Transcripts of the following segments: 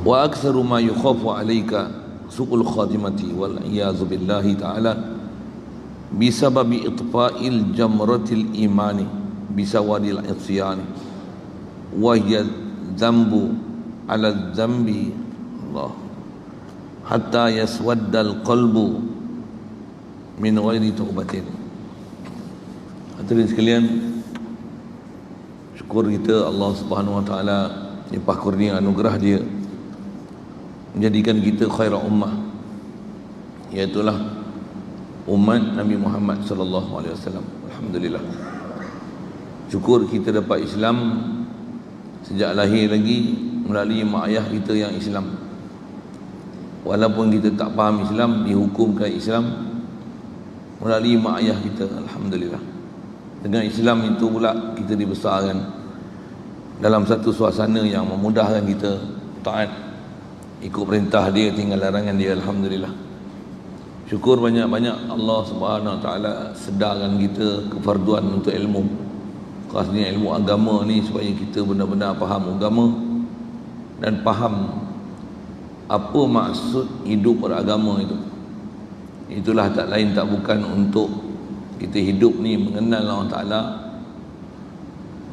Wa aktsaru ma yukhafu 'alaika su'ul khatimati wal iyazu billahi ta'ala bisababi itfa'il jamratil imani bisawadil isyani wa hiya dzambu 'ala dzambi Allah hatta yaswaddal qalbu min ghairi taubatin. Hadirin sekalian, syukur kita Allah Subhanahu wa taala limpah kurnia anugerah dia menjadikan kita khairul ummah, iaitulah umat Nabi Muhammad sallallahu alaihi wasallam. Alhamdulillah. Syukur kita dapat Islam sejak lahir lagi melalui mak ayah kita yang Islam. Walaupun kita tak faham Islam, dihukumkan Islam melalui mak ayah kita. Alhamdulillah. Dengan Islam itu pula kita dibesarkan dalam satu suasana yang memudahkan kita taat, ikut perintah dia, tinggal larangan dia. Alhamdulillah. Syukur banyak-banyak Allah Subhanahu wa taala sedarkan kita kefarduan untuk ilmu. Khasnya ilmu agama ni, supaya kita benar-benar faham agama dan faham apa maksud hidup beragama itu. Itulah tak lain tak bukan untuk kita hidup ni mengenal Allah Ta'ala.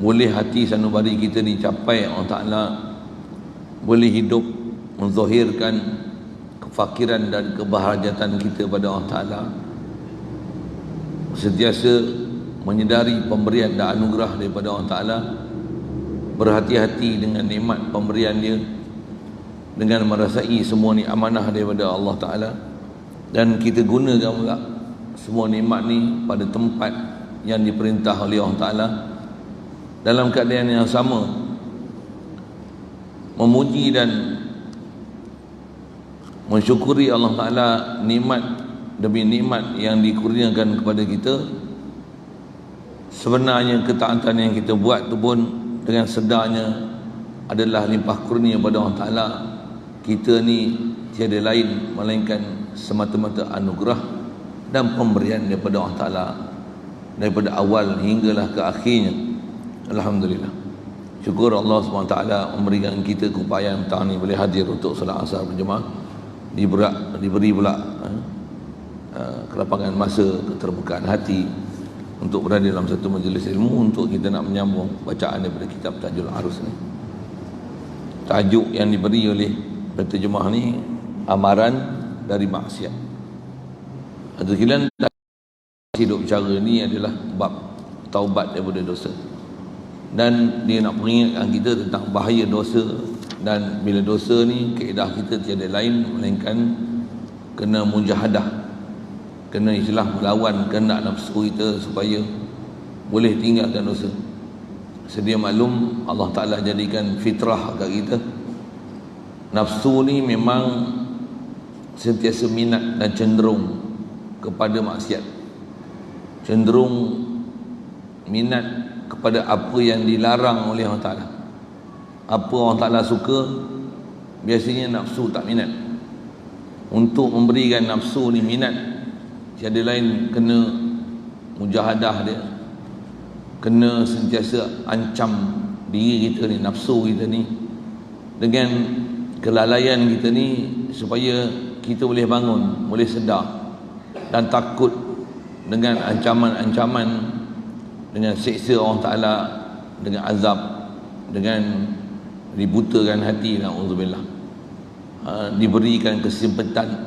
Boleh hati sanubari kita dicapai Allah Ta'ala, boleh hidup menzahirkan kefakiran dan kebahagiaan kita pada Allah Ta'ala, sentiasa menyedari pemberian dan anugerah daripada Allah Ta'ala, berhati-hati dengan nikmat pemberian dia, dengan merasai semua ni amanah daripada Allah Ta'ala, dan kita gunakan pula semua nikmat ni pada tempat yang diperintah oleh Allah Ta'ala dalam keadaan yang sama, memuji dan mensyukuri Allah Ta'ala nikmat demi nikmat yang dikurniakan kepada kita. Sebenarnya ketaatan yang kita buat tu pun dengan sedarnya adalah limpah kurnia pada Allah Ta'ala. Kita ni tiada lain melainkan semata-mata anugerah dan pemberian daripada Allah Ta'ala, daripada awal hinggalah ke akhirnya. Alhamdulillah. Syukur Allah SWT memberikan kita keupayaan petang ni boleh hadir untuk solat asar berjemaah, diberi pula kelapangan masa, keterbukaan hati untuk berada dalam satu majlis ilmu, untuk kita nak menyambung bacaan daripada kitab Tajul Arus ni. Tajuk yang diberi oleh penterjemah ni, amaran dari maksiat. Ada sekalian, hidup cara ni adalah bab taubat daripada dosa, dan dia nak peringatkan kita tentang bahaya dosa. Dan bila dosa ni, kaedah kita tiada lain melainkan kena mujahadah, kena istilah melawan kehendak nafsu kita supaya boleh tinggalkan dosa. Sedia maklum Allah Ta'ala jadikan fitrah kat kita. Nafsu ni memang sentiasa minat dan cenderung kepada maksiat, cenderung minat kepada apa yang dilarang oleh Allah Ta'ala. Apa Allah Ta'ala suka, biasanya nafsu tak minat. Untuk memberikan nafsu ni minat, tiada lain kena mujahadah dia, kena sentiasa ancam diri kita ni, nafsu kita ni, dengan kelalaian kita ni, supaya kita boleh bangun, boleh sedar dan takut dengan ancaman-ancaman, dengan seksa Allah Ta'ala, dengan azab, dengan dibutakan hati, na'udzubillah, diberikan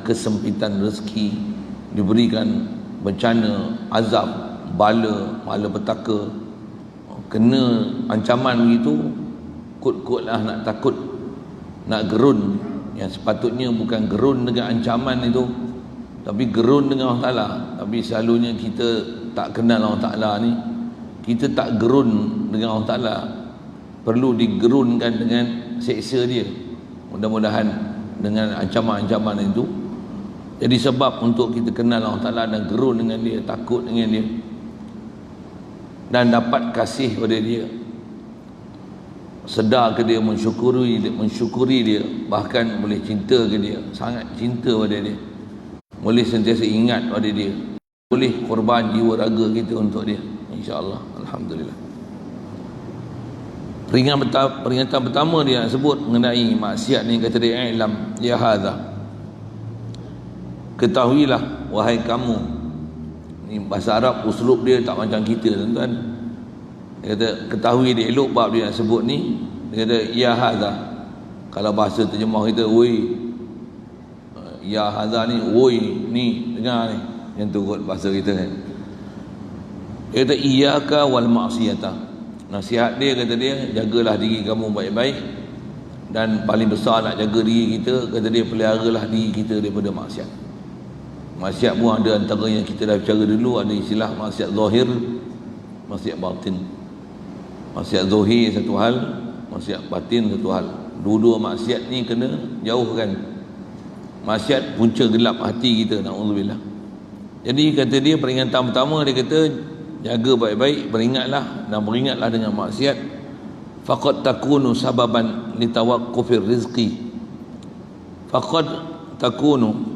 kesempitan rezeki, diberikan bencana, azab, bala, malapetaka, kena ancaman begitu, kot-kotlah nak takut, nak gerun. Yang sepatutnya bukan gerun dengan ancaman itu, tapi gerun dengan Allah Ta'ala. Tapi selalunya kita tak kenal Allah Ta'ala ni, kita tak gerun dengan Allah Ta'ala, perlu digerunkan dengan seksa dia. Mudah-mudahan dengan ancaman-ancaman itu jadi sebab untuk kita kenal Allah Ta'ala dan gerun dengan dia, takut dengan dia, dan dapat kasih pada dia, sedar ke dia, mensyukuri dia, bahkan boleh cinta ke dia, sangat cinta pada dia, boleh sentiasa ingat pada dia, boleh korban jiwa raga kita untuk dia, insya-Allah. Alhamdulillah. Peringatan pertama dia sebut mengenai maksiat ni, kata dia, "Ilam ya hadza." Ketahuilah wahai kamu. Ni bahasa Arab, uslub dia tak macam kita, tuan-tuan. Dia kata ketahui dia, elok bab dia nak sebut ni. Dia kata ya hadza. Kalau bahasa terjemah kita, woi, ya hadza ni, woi ni, dengar ni. Yang tu kot bahasa kita kan. Dia kata iyyaka wal ma'siyata. Nasihat dia, kata dia, jagalah diri kamu baik-baik. Dan paling besar nak jaga diri kita, kata dia, peliharalah diri kita daripada maksiat. Maksiat pun ada antara yang kita dah bicara dulu. Ada istilah maksiat zahir, maksiat batin. Maksiat zahir satu hal, maksiat batin satu hal. Dua-dua maksiat ni kena jauhkan. Maksiat punca gelap hati kita, na'udzubillah. Jadi kata dia, peringatan pertama dia kata, jaga baik-baik, beringatlah dengan maksiat. Faqad takunu sababan litawaqqufir rizqi. Faqad takunu,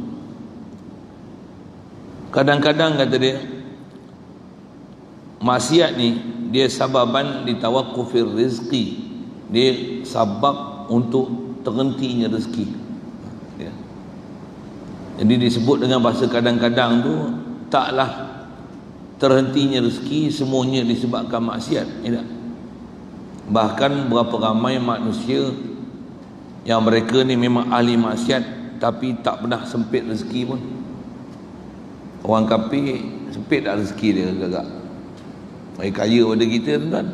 kadang-kadang kata dia, maksiat ni dia sababan litawaqqufir rizqi. Dia sabab untuk terhentinya rezeki. Ya. Jadi disebut dengan bahasa kadang-kadang tu, taklah terhentinya rezeki semuanya disebabkan maksiat. Ya. Bahkan berapa ramai manusia yang mereka ni memang ahli maksiat tapi tak pernah sempit rezeki pun. Orang kafir sempit tak rezeki dia agak-agak. Mereka kaya pada kita, tuan-tuan.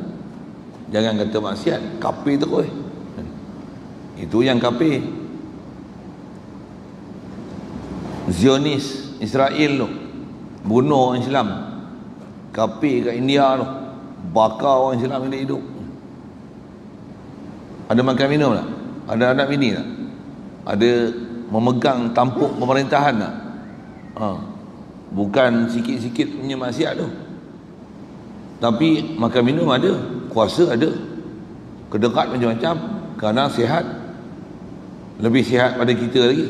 Jangan kata maksiat, kafir terus. Itu yang kafir. Zionis Israel tu bunuh orang Islam. Kafir kat India tu bakar orang Islam yang hidup. Ada makan minum tak? Ada anak bini tak? Ada memegang tampuk pemerintahan tak? Bukan sikit-sikit punya maksiat tu. Tapi makan minum ada, kuasa ada, kedekat macam-macam, kerana sihat, lebih sihat pada kita lagi.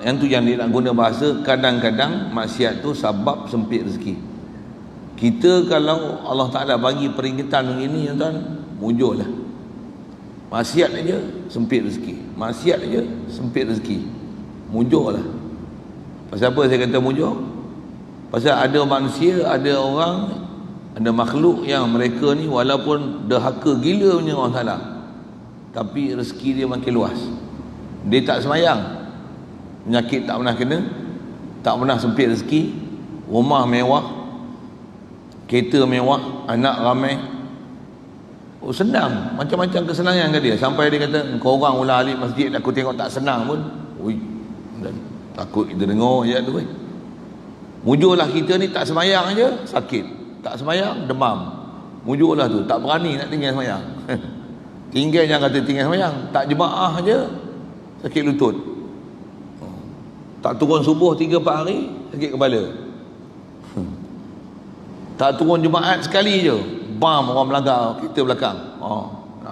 Yang tu yang dia nak guna bahasa kadang-kadang maksiat tu sebab sempit rezeki. Kita kalau Allah Ta'ala bagi peringatan begini, tuan, mujurlah. Maksiat aja sempit rezeki, maksiat aja sempit rezeki, mujurlah. Pasal apa saya kata mujur? Pasal ada manusia, ada orang, ada makhluk yang mereka ni walaupun dahaka gila punya orang salah, tapi rezeki dia makin luas. Dia tak semayang, penyakit tak pernah kena, tak pernah sempit rezeki, rumah mewah, kereta mewah, anak ramai. Senang, macam-macam kesenangan ke dia. Sampai dia kata, kau orang ulah alik masjid, aku tengok tak senang pun. Ui, dan takut kita dengar ayat tu. Mujurlah kita ni tak semayang aja sakit, tak semayang demam. Mujurlah tu, tak berani nak tinggal semayang. Tinggal jangan kata tinggal semayang, tak jemaah aja sakit lutut. Tak turun subuh 3-4 hari sakit kepala. Tak turun Jumaat sekali je, bam, orang melanggar kita belakang.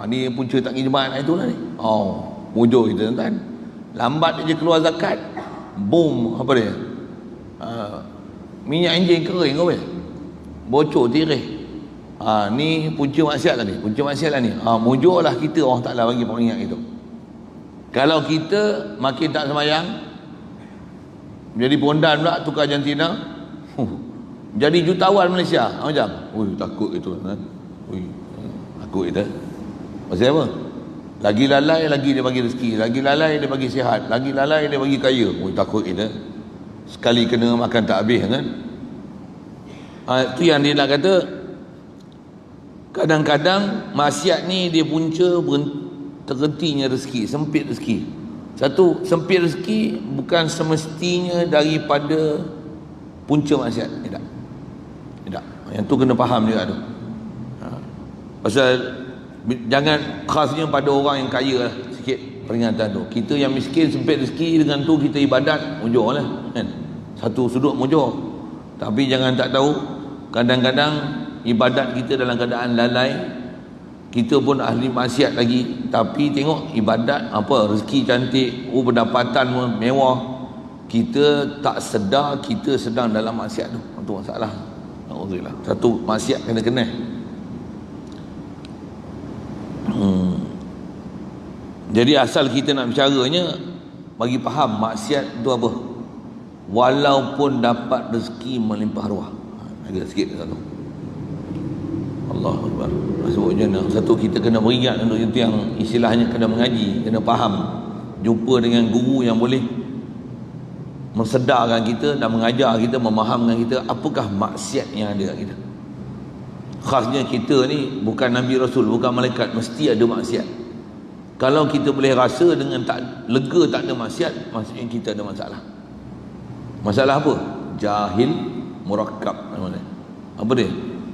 Ni punca tak pergi Jumaat itulah ni. Mujur kita, tuan. Lambat je keluar zakat, boom, apa dia? Minyak enjin kering kau bocor tirih. Ni punca maksiat lah ni, punca maksiat lah ni. Mujurlah kita, Allah Ta'ala bagi peringat itu. Kalau kita makin tak semayang, jadi pondan pula, tukar jantina, jadi jutawan Malaysia. Macam, takut itu kan. Takut kita. Pasal apa? Lagi lalai lagi dia bagi rezeki, lagi lalai dia bagi sihat, lagi lalai dia bagi kaya. Takut kita. Sekali kena makan tak habis kan. Itu yang dia nak kata, kadang-kadang maksiat ni dia punca terhentinya rezeki, sempit rezeki. Satu, sempit rezeki bukan semestinya daripada punca maksiat. Tidak. Yang tu kena faham juga tu. Pasal jangan khasnya pada orang yang kaya lah sikit peringatan tu. Kita yang miskin sempit rezeki, dengan tu kita ibadat, mujur lah kan? Satu sudut mujur. Tapi jangan tak tahu, kadang-kadang ibadat kita dalam keadaan lalai, kita pun ahli maksiat lagi, tapi tengok ibadat apa, rezeki cantik, pendapatan mewah, kita tak sedar kita sedang dalam maksiat tu. Itu masalah. Alhamdulillah. Satu, maksiat kena-kena. Jadi asal kita nak bicaranya, bagi faham maksiat itu apa. Walaupun dapat rezeki melimpah ruah. Agak sikit satu. Allahu Akbar. Maksudnya satu, kita kena beringat untuk itu, yang istilahnya kena mengaji, kena faham, jumpa dengan guru yang boleh mensedarkan kita dan mengajar kita, memahamkan kita apakah maksiat yang ada kat kita. Khasnya kita ni bukan Nabi Rasul, bukan malaikat, mesti ada maksiat. Kalau kita boleh rasa dengan tak lega, tak ada maksiat, maksudnya kita ada masalah. Masalah apa? Jahil murakkab. Apa dia?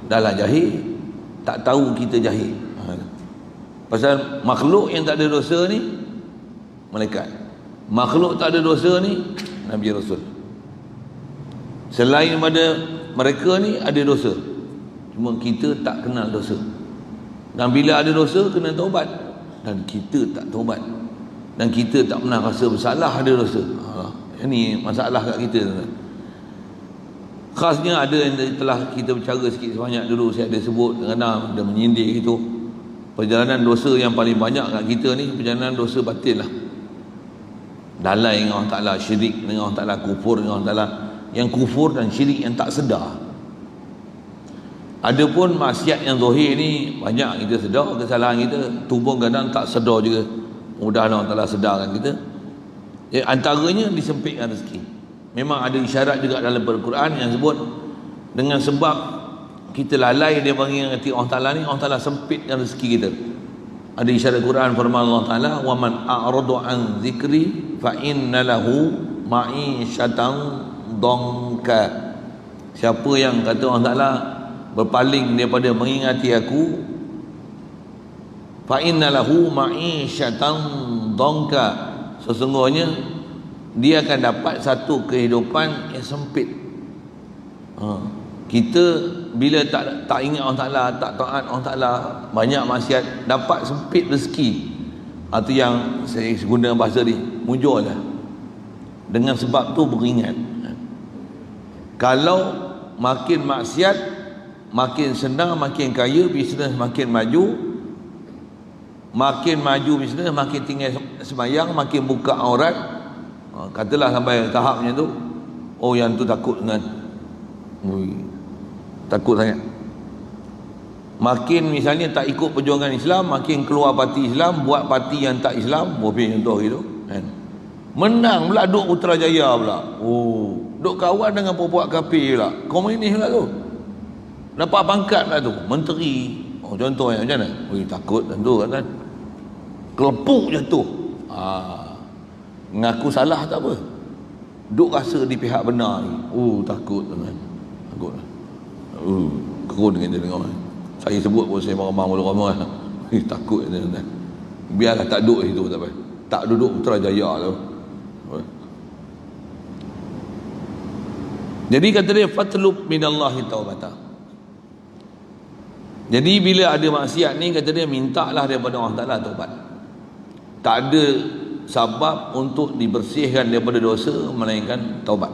Dah lah jahil, tak tahu kita jahil. Pasal makhluk yang tak ada dosa ni malaikat, makhluk tak ada dosa ni Nabi Rasul. Selain daripada mereka ni ada dosa, cuma kita tak kenal dosa. Dan bila ada dosa kena taubat, dan kita tak taubat, dan kita tak pernah rasa bersalah ada dosa. Ini masalah kat kita. Khasnya ada yang telah kita bercara sikit sebanyak dulu, saya ada sebut, kadang-kadang dia menyindir gitu. Perjalanan dosa yang paling banyak kat kita ni perjalanan dosa batin lah. Dalai dengan Allah Ta'ala, syirik dengan Allah Ta'ala, kufur dengan Allah Ta'ala. Yang kufur dan syirik yang tak sedar. Adapun maksiat yang zahir ni banyak kita sedar kesalahan kita, tubuh kadang tak sedar juga. Mudah Allah Ta'ala sedarkan kita. Antaranya disempitkan rezeki. Memang ada isyarat juga dalam Al-Quran yang sebut dengan sebab kita lalai dia bagi ngerti Allah Ta'ala ni, Allah Ta'ala sempitkan rezeki kita. Ada isyarat Quran firman Allah Ta'ala, wa man a'radu an zikri fa inna lahu ma'isyatan dhanka. Siapa yang kata Allah Ta'ala berpaling daripada mengingati aku, fa inna lahu ma'isyatan dhanka, sesungguhnya dia akan dapat satu kehidupan yang sempit. Kita bila tak ingat Allah Ta'ala, tak taat Allah Ta'ala, banyak maksiat, dapat sempit rezeki. Itu yang saya guna bahasa ni, mujur lah. Dengan sebab tu beringat. Kalau makin maksiat, makin senang, makin kaya, bisnes makin maju. Makin maju bisnes, makin tinggal sembahyang, makin buka aurat. Katalah sampai tahapnya tu, oh yang tu takut dengan takut sangat. Makin misalnya tak ikut perjuangan Islam, makin keluar parti Islam, buat parti yang tak Islam, boleh contoh gitu kan. Menang pula duk Putrajaya pula. Oh, duk kawan dengan puak kafir pula, komunis pula tu. Dapat pangkat pula tu, menteri. Oh, contohnya macam mana? Oh, takut tentu kan. Kelepuk jatuh. Ngaku salah tak apa. Duk rasa di pihak benar ni. Oh, takut kan. Takut. Kerun dengan dia dengar. Saya sebut pun saya marah-marah mula-mula. Takut dia. Biarlah tak duduk situ tak apa. Tak duduk Putrajaya tu. Jadi kata dia fatlub minallahi taubata. Jadi bila ada maksiat ni, kata dia mintalah daripada Allah Ta'ala taubat. Tak ada sebab untuk dibersihkan daripada dosa melainkan taubat.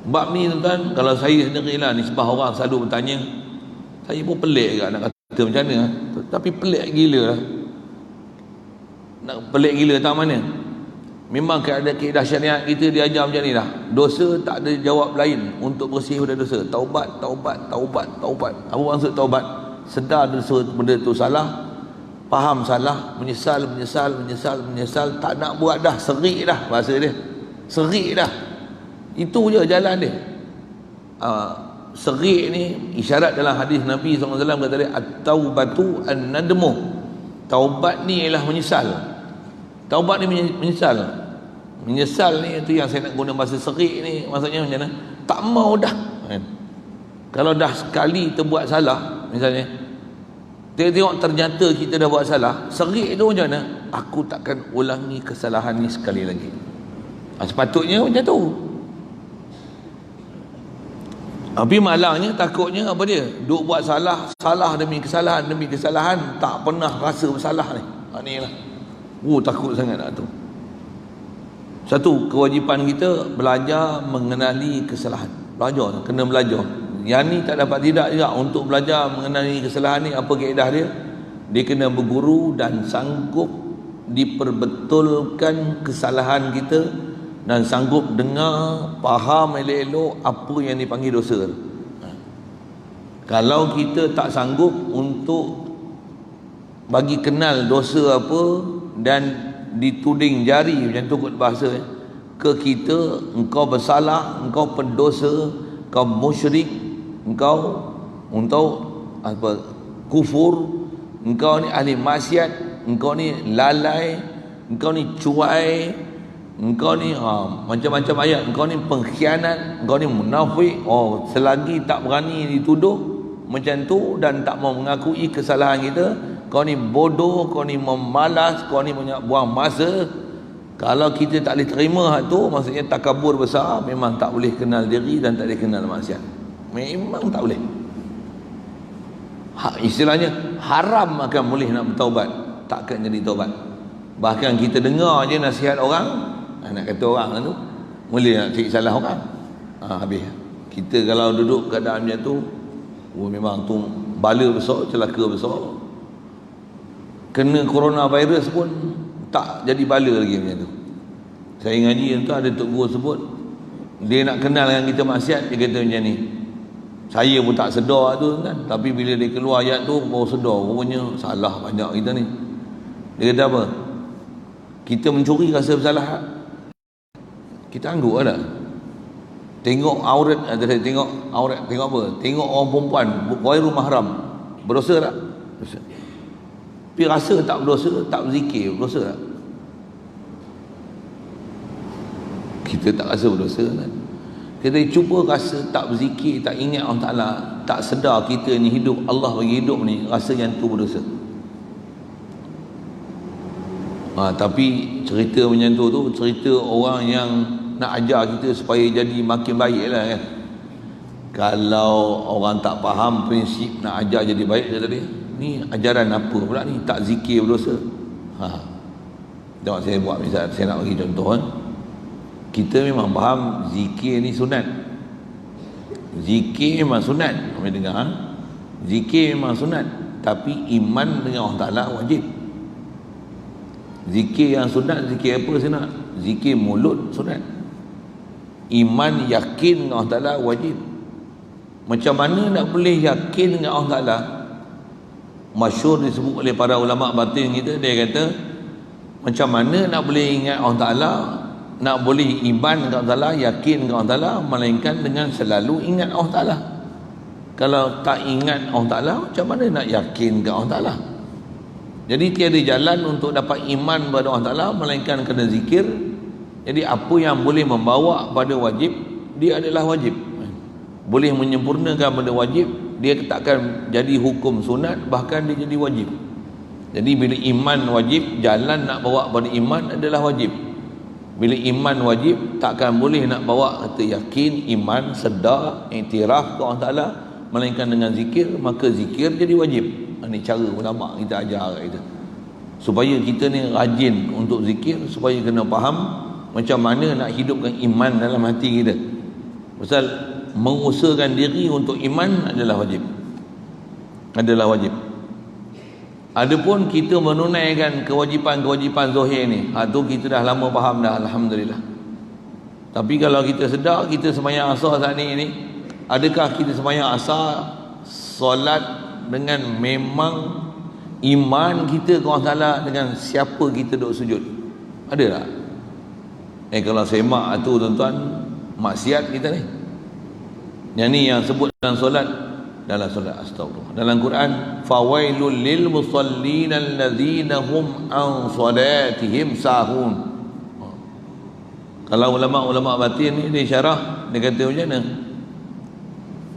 Bab ni tuan-tuan, kalau saya sendirilah, nisbah orang selalu bertanya, saya pun pelik juga nak kata macam mana, tapi pelik gila lah. Nak pelik gila tak mana. Memang keadaan syariat kita diajar macam ni lah. Dosa tak ada jawab lain untuk bersih dari dosa. Taubat, taubat, taubat, taubat. Apa maksud taubat? Sedar dosa benda tu salah, faham salah, menyesal, menyesal, menyesal, menyesal, tak nak buat dah, serik dah bahasa dia. Serik dah. Itu je jalan dia. Serik ni isyarat dalam hadis Nabi SAW kata dia, at-taubatu an-nadmu. Taubat ni ialah menyesal. Taubat ni menyesal. Menyesal ni itu yang saya nak guna bahasa serik ni, maksudnya macam mana? Tak mau dah. Kalau dah sekali terbuat salah, misalnya tengok ternyata kita dah buat salah, serik tu macam mana? Aku takkan ulangi kesalahan ni sekali lagi. Sepatutnya macam tu. Tapi malangnya, takutnya apa dia? Duk buat salah, salah demi kesalahan, tak pernah rasa bersalah ni. Ni lah. Takut sangat nak tu. Satu, kewajipan kita belajar mengenali kesalahan. Belajar, kena belajar. Yang ni tak dapat tidak juga untuk belajar mengenali kesalahan ni. Apa kaedah dia? dia kena berguru dan sanggup diperbetulkan kesalahan kita dan sanggup dengar, faham elok-elok apa yang dipanggil dosa. Kalau kita tak sanggup untuk bagi kenal dosa apa dan dituding jari macam tu kot bahasa ke kita, engkau bersalah, engkau pendosa, engkau musyrik, engkau untuk apa, kufur, engkau ni ahli maksiat, engkau ni lalai, engkau ni cuai, engkau ni macam-macam ayat, engkau ni pengkhianat, engkau ni munafik. Selagi tak berani dituduh macam tu dan tak mau mengakui kesalahan kita, kau ni bodoh, kau ni memalas, kau ni banyak buang masa. Kalau kita tak boleh terima hal tu, maksudnya takabur besar, memang tak boleh kenal diri dan tak boleh kenal maksiat. Memang tak boleh. Istilahnya haram akan boleh nak bertaubat, takkan jadi taubat. Bahkan kita dengar je nasihat orang, nak kata orang tu boleh nak cari salah orang, habis. Kita kalau duduk keadaan macam tu, memang tu bala besar, celaka besar. Kena coronavirus pun tak jadi bala lagi macam tu. Saya ngaji tu ada tok guru sebut, dia nak kenal dengan kita maksiat, dia kata macam ni, saya pun tak sedar tu kan, tapi bila dia keluar ayat tu baru sedar rupanya salah banyak kita ni. Dia kata apa? Kita mencuri rasa bersalah, kita angguk ada tengok aurat, tengok aurat, tengok apa, tengok orang perempuan ghairu mahram, berdosa tak? Berdosa. Tapi rasa tak berdosa, tak berzikir, berdosa tak? Kita tak rasa berdosa kan? Kita cuba rasa tak berzikir, tak ingat Allah Ta'ala, tak sedar kita ni hidup, Allah bagi hidup ni, rasa yang tu berdosa. Tapi cerita macam tu cerita orang yang nak ajar kita supaya jadi makin baik lah kan. Kalau orang tak faham prinsip nak ajar jadi baik, dia tadi ni ajaran apa pula ni, tak zikir berdosa. Tengok saya buat misal, saya nak bagi contoh kita memang faham zikir ni sunat. Zikir memang sunat, kami dengar zikir memang sunat, tapi iman dengan Allah Ta'ala wajib. Zikir yang sunat, zikir apa saya nak? Zikir mulut sunat, iman yakin dengan Allah Ta'ala wajib. Macam mana nak boleh yakin dengan Allah Ta'ala? Masyhur disebut oleh para ulama batin kita, dia kata macam mana nak boleh ingat Allah Ta'ala, nak boleh iman dengan Allah Ta'ala, yakin dengan Allah Ta'ala, melainkan dengan selalu ingat Allah Ta'ala. Kalau tak ingat Allah Ta'ala, macam mana nak yakin dengan Allah Ta'ala? Jadi tiada jalan untuk dapat iman kepada Allah Ta'ala melainkan kena zikir. Jadi apa yang boleh membawa pada wajib, dia adalah wajib. Boleh menyempurnakan pada wajib, dia takkan jadi hukum sunat, bahkan dia jadi wajib. Jadi bila iman wajib, jalan nak bawa pada iman adalah wajib. Bila iman wajib, takkan boleh nak bawa kata yakin, iman, sedar, iktiraf ke Allah Ta'ala melainkan dengan zikir. Maka zikir jadi wajib. Ini cara ulama kita ajar kita, supaya kita ni rajin untuk zikir, supaya kena faham macam mana nak hidupkan iman dalam hati kita. Pasal mengusahakan diri untuk iman adalah wajib. Adalah wajib. Adapun kita menunaikan kewajipan-kewajipan zahir ni, tu kita dah lama faham dah, alhamdulillah. Tapi kalau kita sedar kita sembahyang asar saat ni, adakah kita sembahyang asar solat dengan memang iman kita ke Allah Ta'ala dengan siapa kita duduk sujud? Ada tak? Kalau semak tu tuan-tuan, maksiat kita ni. Yang ni yang sebut dalam solat, astagfirullah. Dalam Quran, fawailul lil musallin allazina hum an salatihim sahun. Kalau ulama-ulama batin ni dia syarah, dia kata macam mana?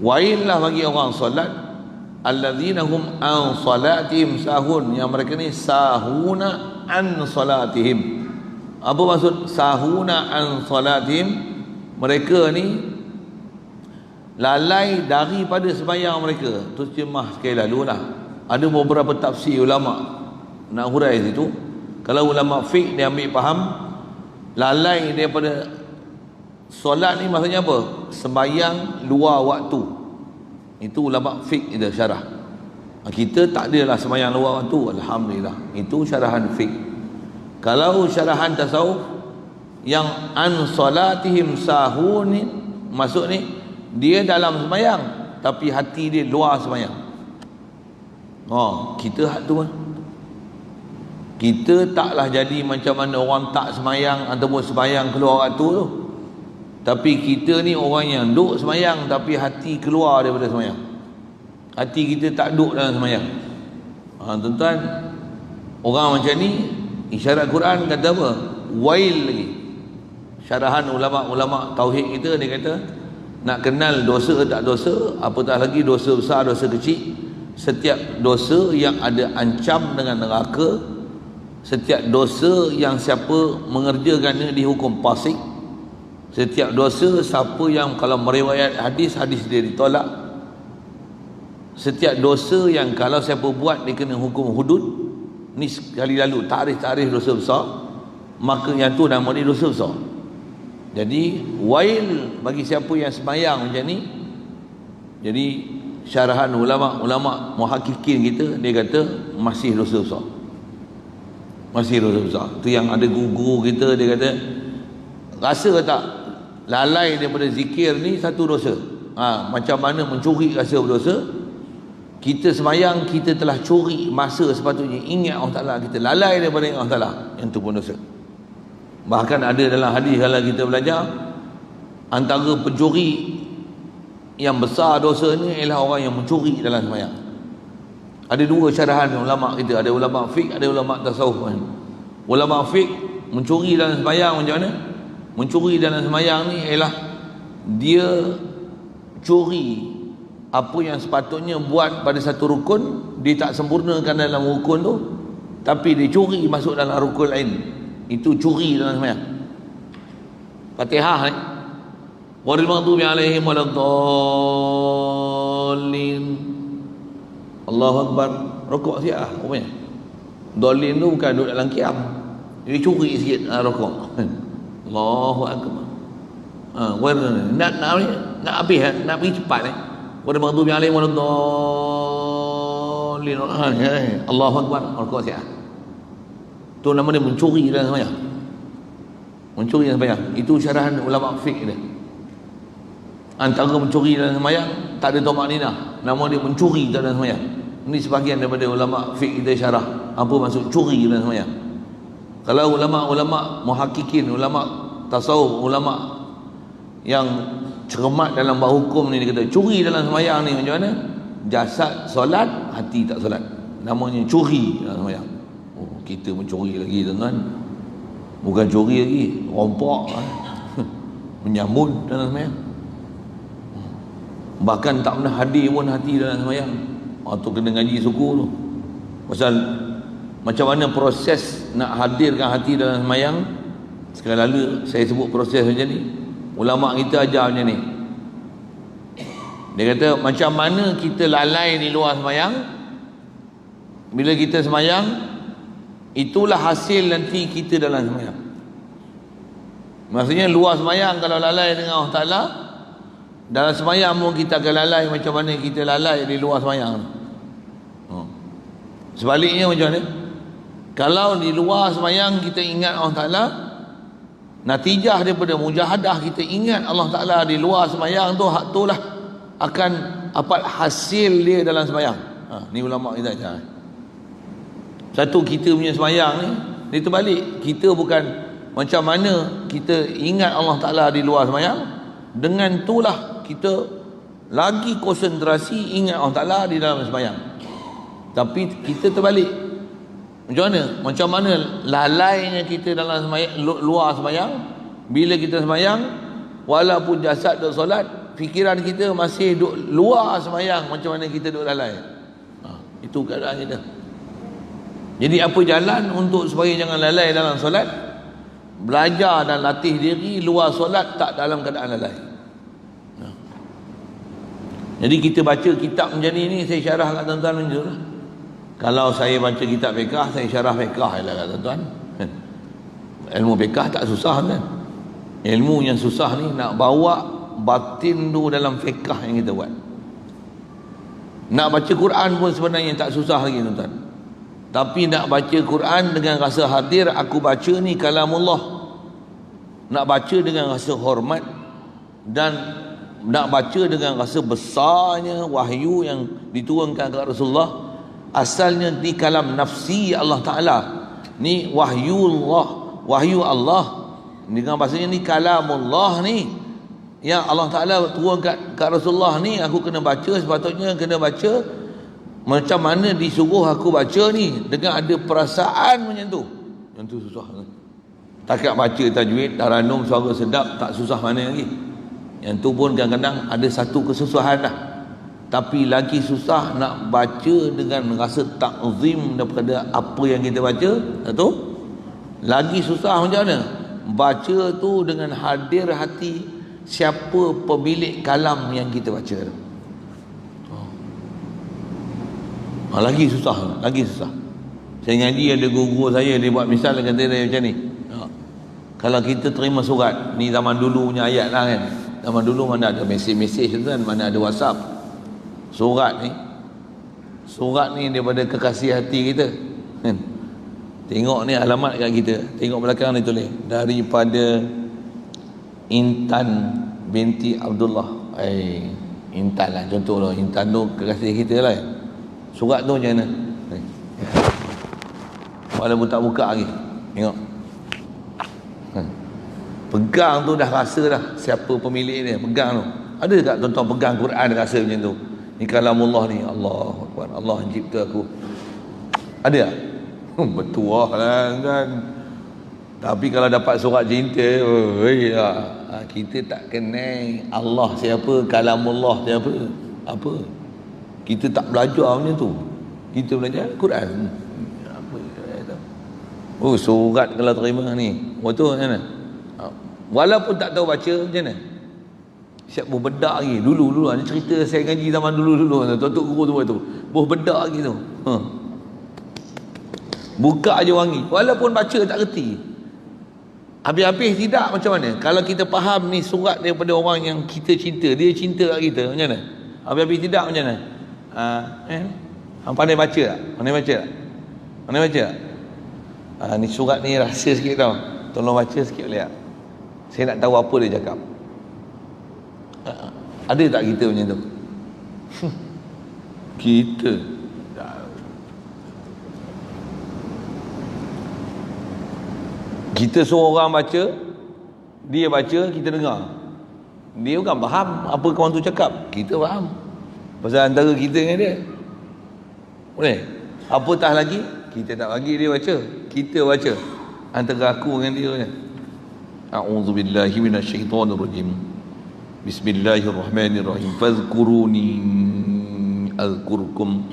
Waillah bagi orang solat allazina hum an salatihim sahun, yang mereka ni sahuna an salatihim. Apa maksud sahuna an salatihim? Mereka ni lalai daripada sembahyang mereka. Tu terjemah sekali lalu lah. Ada beberapa tafsir ulama nak hurai situ. Kalau ulama fiqh dia ambil faham, lalai daripada solat ni maksudnya apa? Sembahyang luar waktu. Itu ulama fiqh dia syarah. Kita tak adalah sembahyang luar waktu, alhamdulillah. Itu syarahan fiqh. Kalau syarahan tasawuf yang an salatihim sahun ni, masuk ni dia dalam sembahyang tapi hati dia luar sembahyang. Kita hak tu kan. Kita taklah jadi macam mana orang tak sembahyang ataupun sembahyang keluar waktu tu. Tapi kita ni orang yang duk sembahyang tapi hati keluar daripada sembahyang. Hati kita tak duduk dalam sembahyang. Tuan-tuan, orang macam ni, isyarat Quran kata apa? Wail lagi. Syarahan ulama-ulama tauhid kita, dia kata nak kenal dosa tak dosa, apatah lagi dosa besar, dosa kecil. Setiap dosa yang ada ancam dengan neraka, setiap dosa yang siapa mengerjakannya dihukum fasik, setiap dosa siapa yang kalau meriwayat hadis dia ditolak, setiap dosa yang kalau siapa buat dia kena hukum hudud. Ni sekali lalu tarikh dosa besar, maka yang tu nama dia dosa besar. Jadi wail bagi siapa yang sembahyang macam ni. Jadi syarahan ulama muhakkikin kita, dia kata masih dosa besar, masih dosa besar. Tu yang ada guru kita, dia kata rasa tak lalai daripada zikir ni satu dosa. Macam mana mencuri rasa berdosa. Kita sembahyang, kita telah curi masa sepatutnya ingat Allah Ta'ala, kita lalai daripada ingat Allah Ta'ala, yang tu pun dosa. Bahkan ada dalam hadis kalau kita belajar, antara pencuri yang besar dosa ni ialah orang yang mencuri dalam sembahyang. Ada dua syarahan ulama kita, ada ulama fiqh, ada ulama tasawuf. Ulama fiqh, mencuri dalam sembahyang macam mana? Mencuri dalam sembahyang ni ialah dia curi apa yang sepatutnya buat pada satu rukun, dia tak sempurnakan dalam rukun tu, tapi dia curi masuk dalam rukun lain. Itu curi dalam sembahyang. Fatihah ni, ghairil maghdubi alaihim waladdallin, Allahu akbar, rukuk siap rupanya. Dallin tu bukan duduk dalam qiyam, dia curi sikit rukuk. Allahu akbar. Nak habis, nak pergi cepat ni. Ghairil maghdubi alaihim waladdallin, Allahu akbar, rukuk siap. Tu nama dia mencuri dalam sembahyang. Mencuri dalam sembahyang. Itu syarahan ulama fiqh dia. Antara mencuri dalam sembahyang tak ada tumakninah, nama dia mencuri dalam sembahyang. Ini sebahagian daripada ulama fiqh kita syarah apa maksud curi dalam sembahyang. Kalau ulama-ulama muhakkikin, ulama tasawuf, ulama yang cermat dalam bab hukum ni, dia kata curi dalam sembahyang ni macam mana? Jasad solat, hati tak solat, namanya curi dalam sembahyang. Kita mencuri lagi tuan-tuan, bukan curi lagi, rompak, menyambut dalam sembahyang. Bahkan tak pernah hadir pun hati dalam sembahyang. Tu kena ngaji suku tu, pasal macam mana proses nak hadirkan hati dalam sembahyang. Sekali lalu saya sebut proses macam ni, ulama kita ajar macam ni. Dia kata macam mana kita lalai di luar sembahyang, bila kita sembahyang, itulah hasil nanti kita dalam sembahyang. Maksudnya luar sembahyang kalau lalai dengan Allah Ta'ala, dalam sembahyang pun kita akan lalai macam mana kita lalai di luar sembahyang. Sebaliknya macam mana? Kalau di luar sembahyang kita ingat Allah Ta'ala, natijah daripada mujahadah kita ingat Allah Ta'ala di luar sembahyang tu, hak tu lah akan apa hasil dia dalam sembahyang. Ni ulama kita ajar. Satu, kita punya sembahyang ni dia terbalik. Kita bukan macam mana kita ingat Allah Ta'ala di luar sembahyang, dengan itulah kita lagi konsentrasi ingat Allah Ta'ala di dalam sembahyang. Tapi kita terbalik. Macam mana? Macam mana lalainya kita dalam sembahyang, luar sembahyang. Bila kita sembahyang, walaupun jasad duk solat, fikiran kita masih duk luar sembahyang, macam mana kita duk lalai. Itu keadaan kita. Jadi apa jalan untuk supaya jangan lalai dalam solat? Belajar dan latih diri luar solat tak dalam keadaan lalai. Jadi kita baca kitab macam ni, saya syarah kat tuan-tuan macam tu lah. Kalau saya baca kitab fiqah, saya syarah fiqah lah kat tuan-tuan. Ilmu fiqah tak susah kan? Ilmu yang susah ni nak bawa batin tu dalam fiqah yang kita buat. Nak baca Quran pun sebenarnya tak susah lagi tuan-tuan. Tapi nak baca Quran dengan rasa hadir, aku baca ni kalamullah. Nak baca dengan rasa hormat dan nak baca dengan rasa besarnya wahyu yang diturunkan kepada Rasulullah. Asalnya di kalam nafsi Allah Ta'ala. Ni wahyu Allah. Dengan bahasanya ni kalamullah ni. Yang Allah Ta'ala turun kat Rasulullah ni, aku kena baca, sepatutnya kena baca macam mana disuruh aku baca ni, dengan ada perasaan macam tu. Yang tu susah. Takat baca tajwid, taranum, suara sedap, tak susah mana lagi. Yang tu pun kadang-kadang ada satu kesusahan lah. Tapi lagi susah nak baca dengan rasa takzim daripada apa yang kita baca. Itu lagi susah macam mana? Baca tu dengan hadir hati siapa pemilik kalam yang kita baca tu. Lagi susah, lagi susah. Saya ngaji ada guru saya, dia buat misal, kata dia macam ni. Kalau kita terima surat, ni zaman dulu punya ayat lah kan. Zaman dulu mana ada mesej-mesej tu kan, mana ada WhatsApp. Surat ni daripada kekasih hati kita kan. Tengok ni alamat kat kita, tengok belakang ni tulis daripada Intan binti Abdullah. Intan lah, contoh lah, Intan tu kekasih kita lah. Surat tu macam mana? Walaupun tak buka lagi, tengok. Pegang tu dah rasa dah siapa pemilik dia, pegang tu. Ada tak tuan-tuan pegang Quran rasa macam tu? Ni kalamullah ni, Allahu Akbar, Allah cipta aku. Ada tak? Bertuah lah kan. Tapi kalau dapat surat cinta, kita tak kenal Allah siapa, kalamullah siapa, apa. Kita tak belajar macam tu. Kita belajar Quran. Surat kalau terima ni, betul macam mana? Walaupun tak tahu baca, macam mana? Siap berbedak lagi. Dulu ada cerita saya ngaji zaman dulu Tok guru tu buat tu. Berbedak lagi tu. Buka aja wangi. Walaupun baca tak reti. Habis-habis tidak, macam mana? Kalau kita faham ni surat daripada orang yang kita cinta, dia cinta kat kita, macam mana? Habis-habis tidak, macam mana? Hang pandai baca tak? Pandai baca tak? Pandai baca tak? Ni surat ni rahsia sikit tau. Tolong baca sikit boleh tak? Saya nak tahu apa dia cakap. Ada tak kita macam tu? Kita suruh orang baca, dia baca, kita dengar. Dia bukan faham apa kawan tu cakap, kita faham. Pasal antara kita dengan dia. Boleh? Apatah lagi, kita tak bagi dia baca, kita baca. Antara aku dengan dia je. A'udzubillahi minasyaitonirrajim. Bismillahirrahmanirrahim. Fadhkuruni azkurkum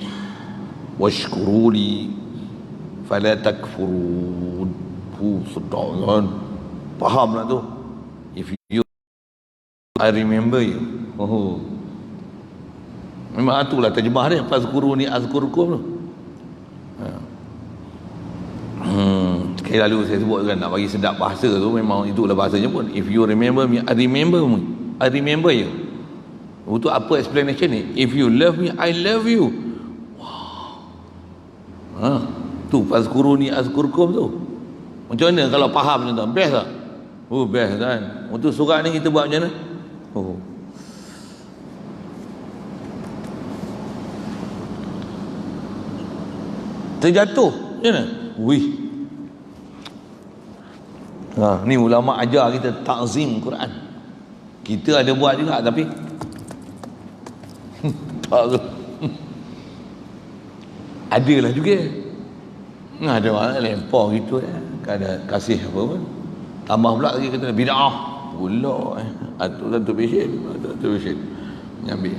washkuruli fala takfurun. Sedap kan? Faham lah tu. If you, I remember you. Memang itulah terjemah dia. Fadhkuruni azkurkum tu. Sekali lalu saya sebut kan, nak bagi sedap bahasa tu, memang itulah bahasanya pun. If you remember me, I remember me. I remember you. Untuk apa explanation ni? If you love me, I love you. Wow. Tu fazkuruni azkurkum tu. Macam mana kalau faham macam tu? Best tak? Best kan. Untuk surat ni kita buat macam mana? Terjatuh macam mana? Ni ulama ajar kita ta'zim Quran. Kita ada buat juga tapi adalah juga. Ada orang lempar gitu ada kasih apa pun. Tambah pula lagi kata bid'ah pula tu bising. Nyambil.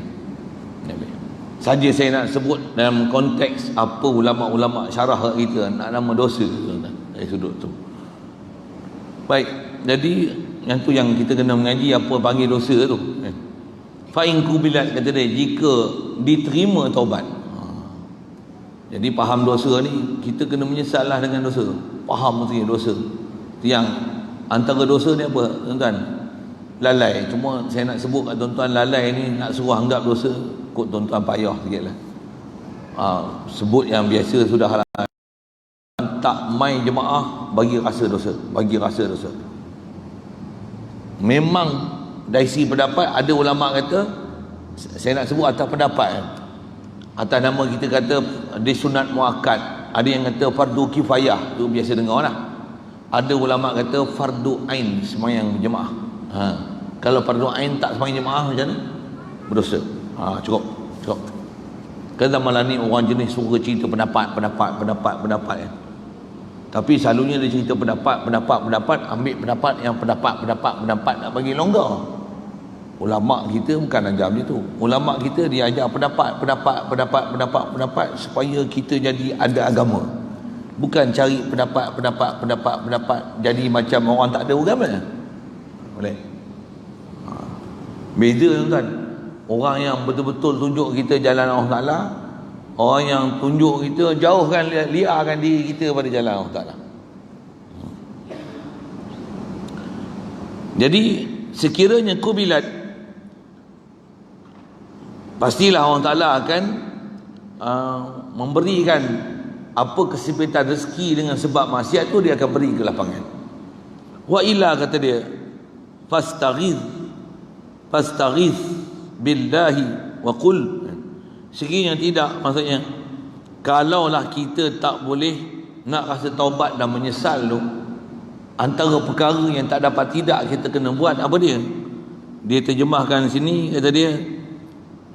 Saja saya nak sebut dalam konteks apa ulama-ulama syarah kita nak nama dosa dari sudut tu. Baik, jadi yang tu yang kita kena mengaji apa panggil dosa tu. Fa in kubilat, kata dia, jika diterima taubat. Jadi faham dosa ni, kita kena menyesallah dengan dosa. Faham mesti dosa. Yang antara dosa ni apa, tuan-tuan? Lalai. Cuma saya nak sebut kat tuan-tuan, lalai ni nak suruh anggap dosa, kod tuan-tuan payah sikitlah. sebut yang biasa sudah lah, tak mai jemaah bagi rasa dosa, memang dari segi pendapat ada ulama kata, saya nak sebut atas pendapat atas nama kita kata dia sunat muakkad, ada yang kata fardu kifayah, tu biasa dengar lah. Ada ulama kata fardu ain sembahyang berjemaah. Kalau fardu ain tak sembahyang jemaah macam mana? Berdosa. Cukup. Kan zaman lah ni orang jenis suka cerita pendapat ya. Tapi selalunya dia cerita pendapat, ambil pendapat yang pendapat nak bagi longgar. Ulama kita bukan ajar macam tu. Ulama kita dia ajar pendapat supaya kita jadi ada agama. Bukan cari pendapat jadi macam orang tak ada agama. Boleh. Beza tuan. Orang yang betul-betul tunjuk kita jalan Allah Taala, orang yang tunjuk kita jauhkan, liarkan diri kita pada jalan Allah Taala. Jadi sekiranya kubilat, pastilah Allah Ta'ala akan memberikan apa kesempitan rezeki dengan sebab maksiat tu, dia akan beri kelapangan. Wa illa, kata dia, fastaghith billahi wa qul. Sekiranya tidak, maksudnya kalaulah kita tak boleh nak rasa taubat dan menyesal tu, antara perkara yang tak dapat tidak kita kena buat apa dia? Dia terjemahkan sini, kata dia,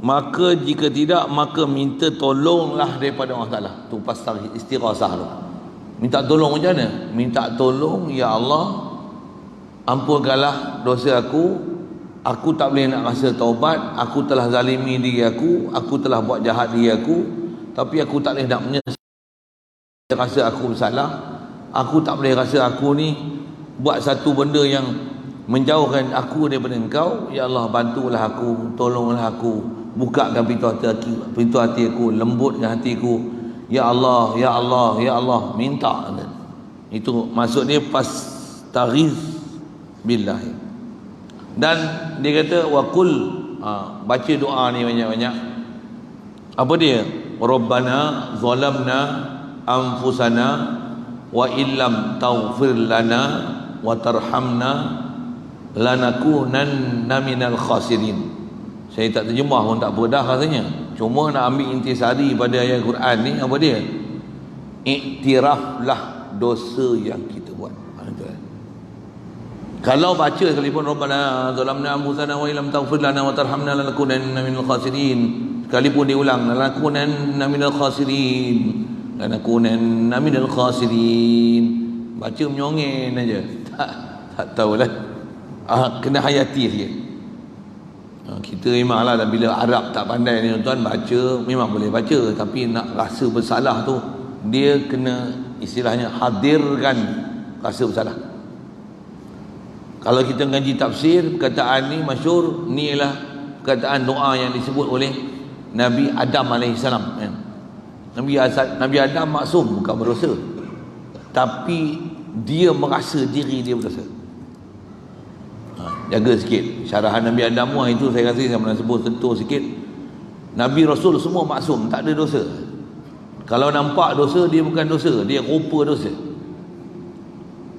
maka jika tidak, maka minta tolonglah daripada Allah Ta'ala. Tu pasal istighasah tu. Minta tolong macam mana? Minta tolong, ya Allah, ampunkanlah dosa aku tak boleh nak rasa taubat, aku telah zalimi diri aku telah buat jahat diri aku, tapi aku tak boleh nak menyesal, rasa aku bersalah, aku tak boleh rasa aku ni buat satu benda yang menjauhkan aku daripada Engkau. Ya Allah, bantulah aku, tolonglah aku, bukakan pintu hati aku, lembutkan hatiku. Ya Allah, ya Allah, ya Allah, minta. Itu maksud dia fastaghith billahi. Dan dia kata waqul, baca doa ni banyak-banyak. Apa dia? Rabbana zalamna anfusana wa illam taghfir lana wa tarhamna lanakunanna minal khasirin. Saya tak terjemah pun tak apa dah rasanya. Cuma nak ambil intisari pada ayat Quran ni, apa dia? Iktiraflah dosa yang kita buat. Kalau baca sekalipun Rabbana zalamna anfusana wa illam taghfir lana wa tarhamna lanakunanna minal khasirin, sekalipun diulang lanakunanna minal khasirin, baca menyongen aja. Tak tahulah. Kena hayati sikit. Kita memanglah bila Arab tak pandai ni tuan, baca memang boleh baca, tapi nak rasa bersalah tu dia kena istilahnya hadirkan rasa bersalah. Kalau kita ngaji tafsir, perkataan ni masyhur, ni ialah perkataan doa yang disebut oleh Nabi Adam AS. Nabi Adam maksum, bukan berdosa, tapi dia merasa diri dia berdosa. Jaga sikit syarahan Nabi Adam itu, saya rasa saya pernah sebut sentuh sikit. Nabi Rasul semua maksum, tak ada dosa. Kalau nampak dosa, dia bukan dosa, dia rupa dosa.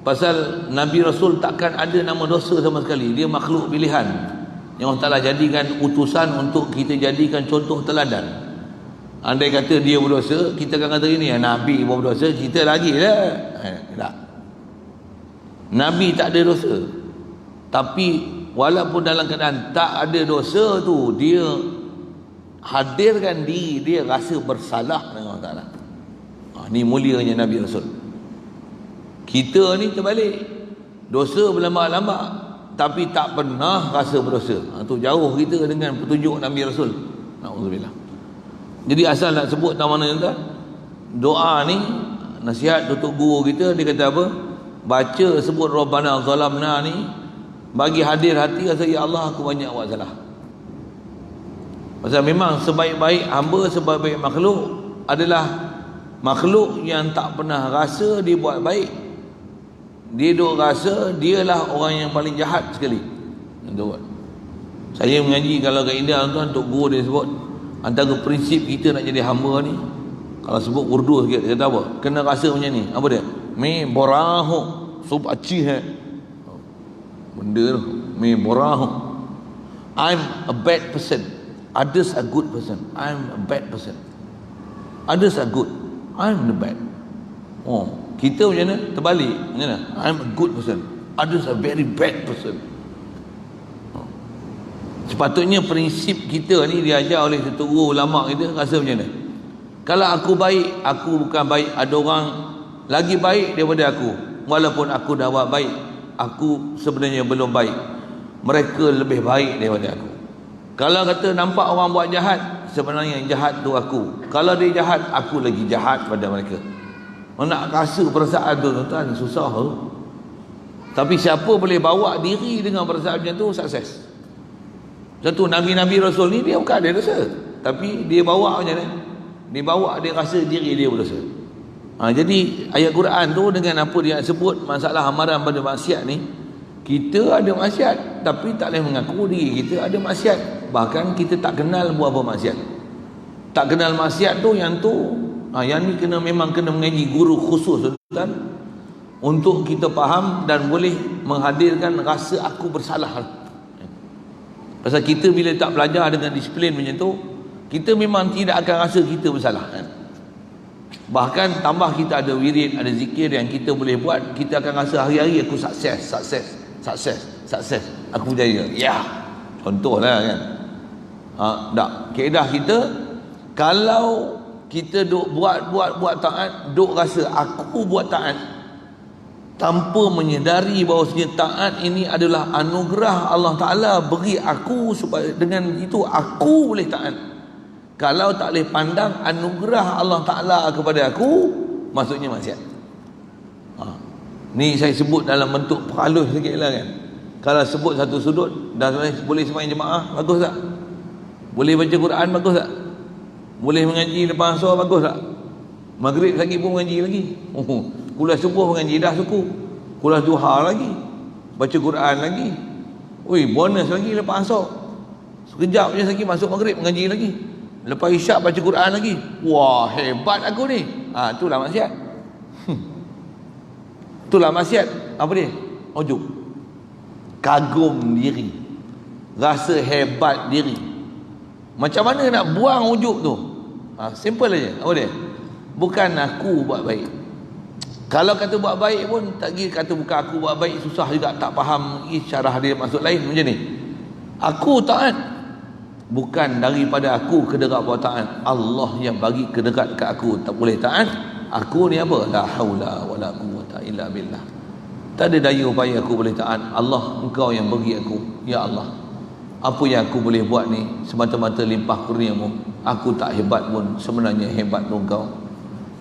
Pasal Nabi Rasul takkan ada nama dosa sama sekali. Dia makhluk pilihan yang Allah Ta'ala jadikan utusan untuk kita jadikan contoh teladan. Andai kata dia berdosa, kita akan kata ini, Nabi pun berdosa, kita lagi lah. Tak. Nabi tak ada dosa, tapi walaupun dalam keadaan tak ada dosa tu, dia hadirkan diri dia rasa bersalah dengan Allah Ta'ala. Ni mulianya Nabi Rasul. Kita ni terbalik, dosa berlambak-lambak tapi tak pernah rasa berdosa. Tu jauh kita dengan petunjuk Nabi Rasul. Na'udzubillah. Jadi asal nak sebut tak mana tuan, doa ni nasihat tutup guru kita, dia kata apa? Baca sebut Rabbana zalamna ni bagi hadir hati rasa, ya Allah, aku banyak buat salah. Pasal memang sebaik-baik hamba, sebaik-baik makhluk adalah makhluk yang tak pernah rasa dia buat baik. Dia duk rasa dialah orang yang paling jahat sekali. Saya mengaji kalau kat India tuan, Tok Guru dia sebut, Antara prinsip kita nak jadi hamba ni, kalau sebut urdu sikit, kata apa? Kena rasa macam ni. Apa dia? Me borahu sub aci hai. Benda tu. Me borahu. I'm a bad person. Others are good person. I'm a bad person. Others are good. I'm the bad. Oh, kita macam mana? Terbalik. Macam mana? I'm a good person. Others are very bad person. Sepatutnya prinsip kita ni diajar oleh seturuh ulama kita rasa macam mana? Kalau aku baik, aku bukan baik, ada orang lagi baik daripada aku. Walaupun aku dah buat baik, aku sebenarnya belum baik. Mereka lebih baik daripada aku. Kalau kata nampak orang buat jahat, sebenarnya yang jahat tu aku. Kalau dia jahat, aku lagi jahat pada mereka. Nak rasa perasaan tu tuan-tuan, susah tu. Tapi siapa boleh bawa diri dengan perasaan macam tu, sukses. Satu Nabi-Nabi Rasul ni dia bukan ada dosa, tapi dia bawa macam ni, dia bawa dia rasa diri dia berdosa. Jadi ayat Quran tu dengan apa dia sebut masalah amaran pada maksiat ni, kita ada maksiat tapi tak boleh mengaku diri kita ada maksiat. Bahkan kita tak kenal buat apa maksiat. Tak kenal maksiat tu yang ni memang kena mengaji guru khusus tuan, untuk kita faham dan boleh menghadirkan rasa aku bersalah. Pasal kita bila tak belajar dengan disiplin macam tu, kita memang tidak akan rasa kita bersalah kan? Bahkan tambah kita ada wirid, ada zikir yang kita boleh buat, kita akan rasa hari-hari aku sukses. Aku berjaya. Ya. Contohlah kan. Kaedah kita, kalau kita duk buat taat, duk rasa aku buat taat tanpa menyedari bahawasanya taat ini adalah anugerah Allah Ta'ala beri aku, supaya dengan itu aku boleh taat. Kalau tak boleh pandang anugerah Allah Ta'ala kepada aku, maksudnya maksiat. Ni saya sebut dalam bentuk perhalus sikit lah kan. Kalau sebut satu sudut, dah boleh sembahyang jemaah, bagus tak? Boleh baca Quran, bagus tak? Boleh mengaji lepas asar, bagus tak? Maghrib lagi pun mengaji lagi. Kuliah subuh mengaji dah suku. Kuliah duha lagi. Baca Quran lagi. Bonus lagi lepas asar. Sekejap je lagi masuk maghrib mengaji lagi. Lepas isyak baca Quran lagi. Wah, hebat aku ni. Itulah maksiat. Itulah maksiat. Apa dia? Ujub. Kagum diri. Rasa hebat diri. Macam mana nak buang ujub tu? Simple aja. Apa dia? Bukan aku buat baik. Kalau kata buat baik pun tak kira kata bukan aku buat baik, susah juga, tak faham syarah dia maksud lain macam ni. Aku taat bukan daripada aku kedekat buat taat. Allah yang bagi kedekat kat aku tak boleh taat. Aku ni apa? La haula wala quwwata illa billah. Tak ada daya upaya aku boleh taat. Allah, engkau yang bagi aku. Ya Allah, apa yang aku boleh buat ni semata-mata limpah kurniamu. Aku tak hebat pun, sebenarnya hebat tu engkau.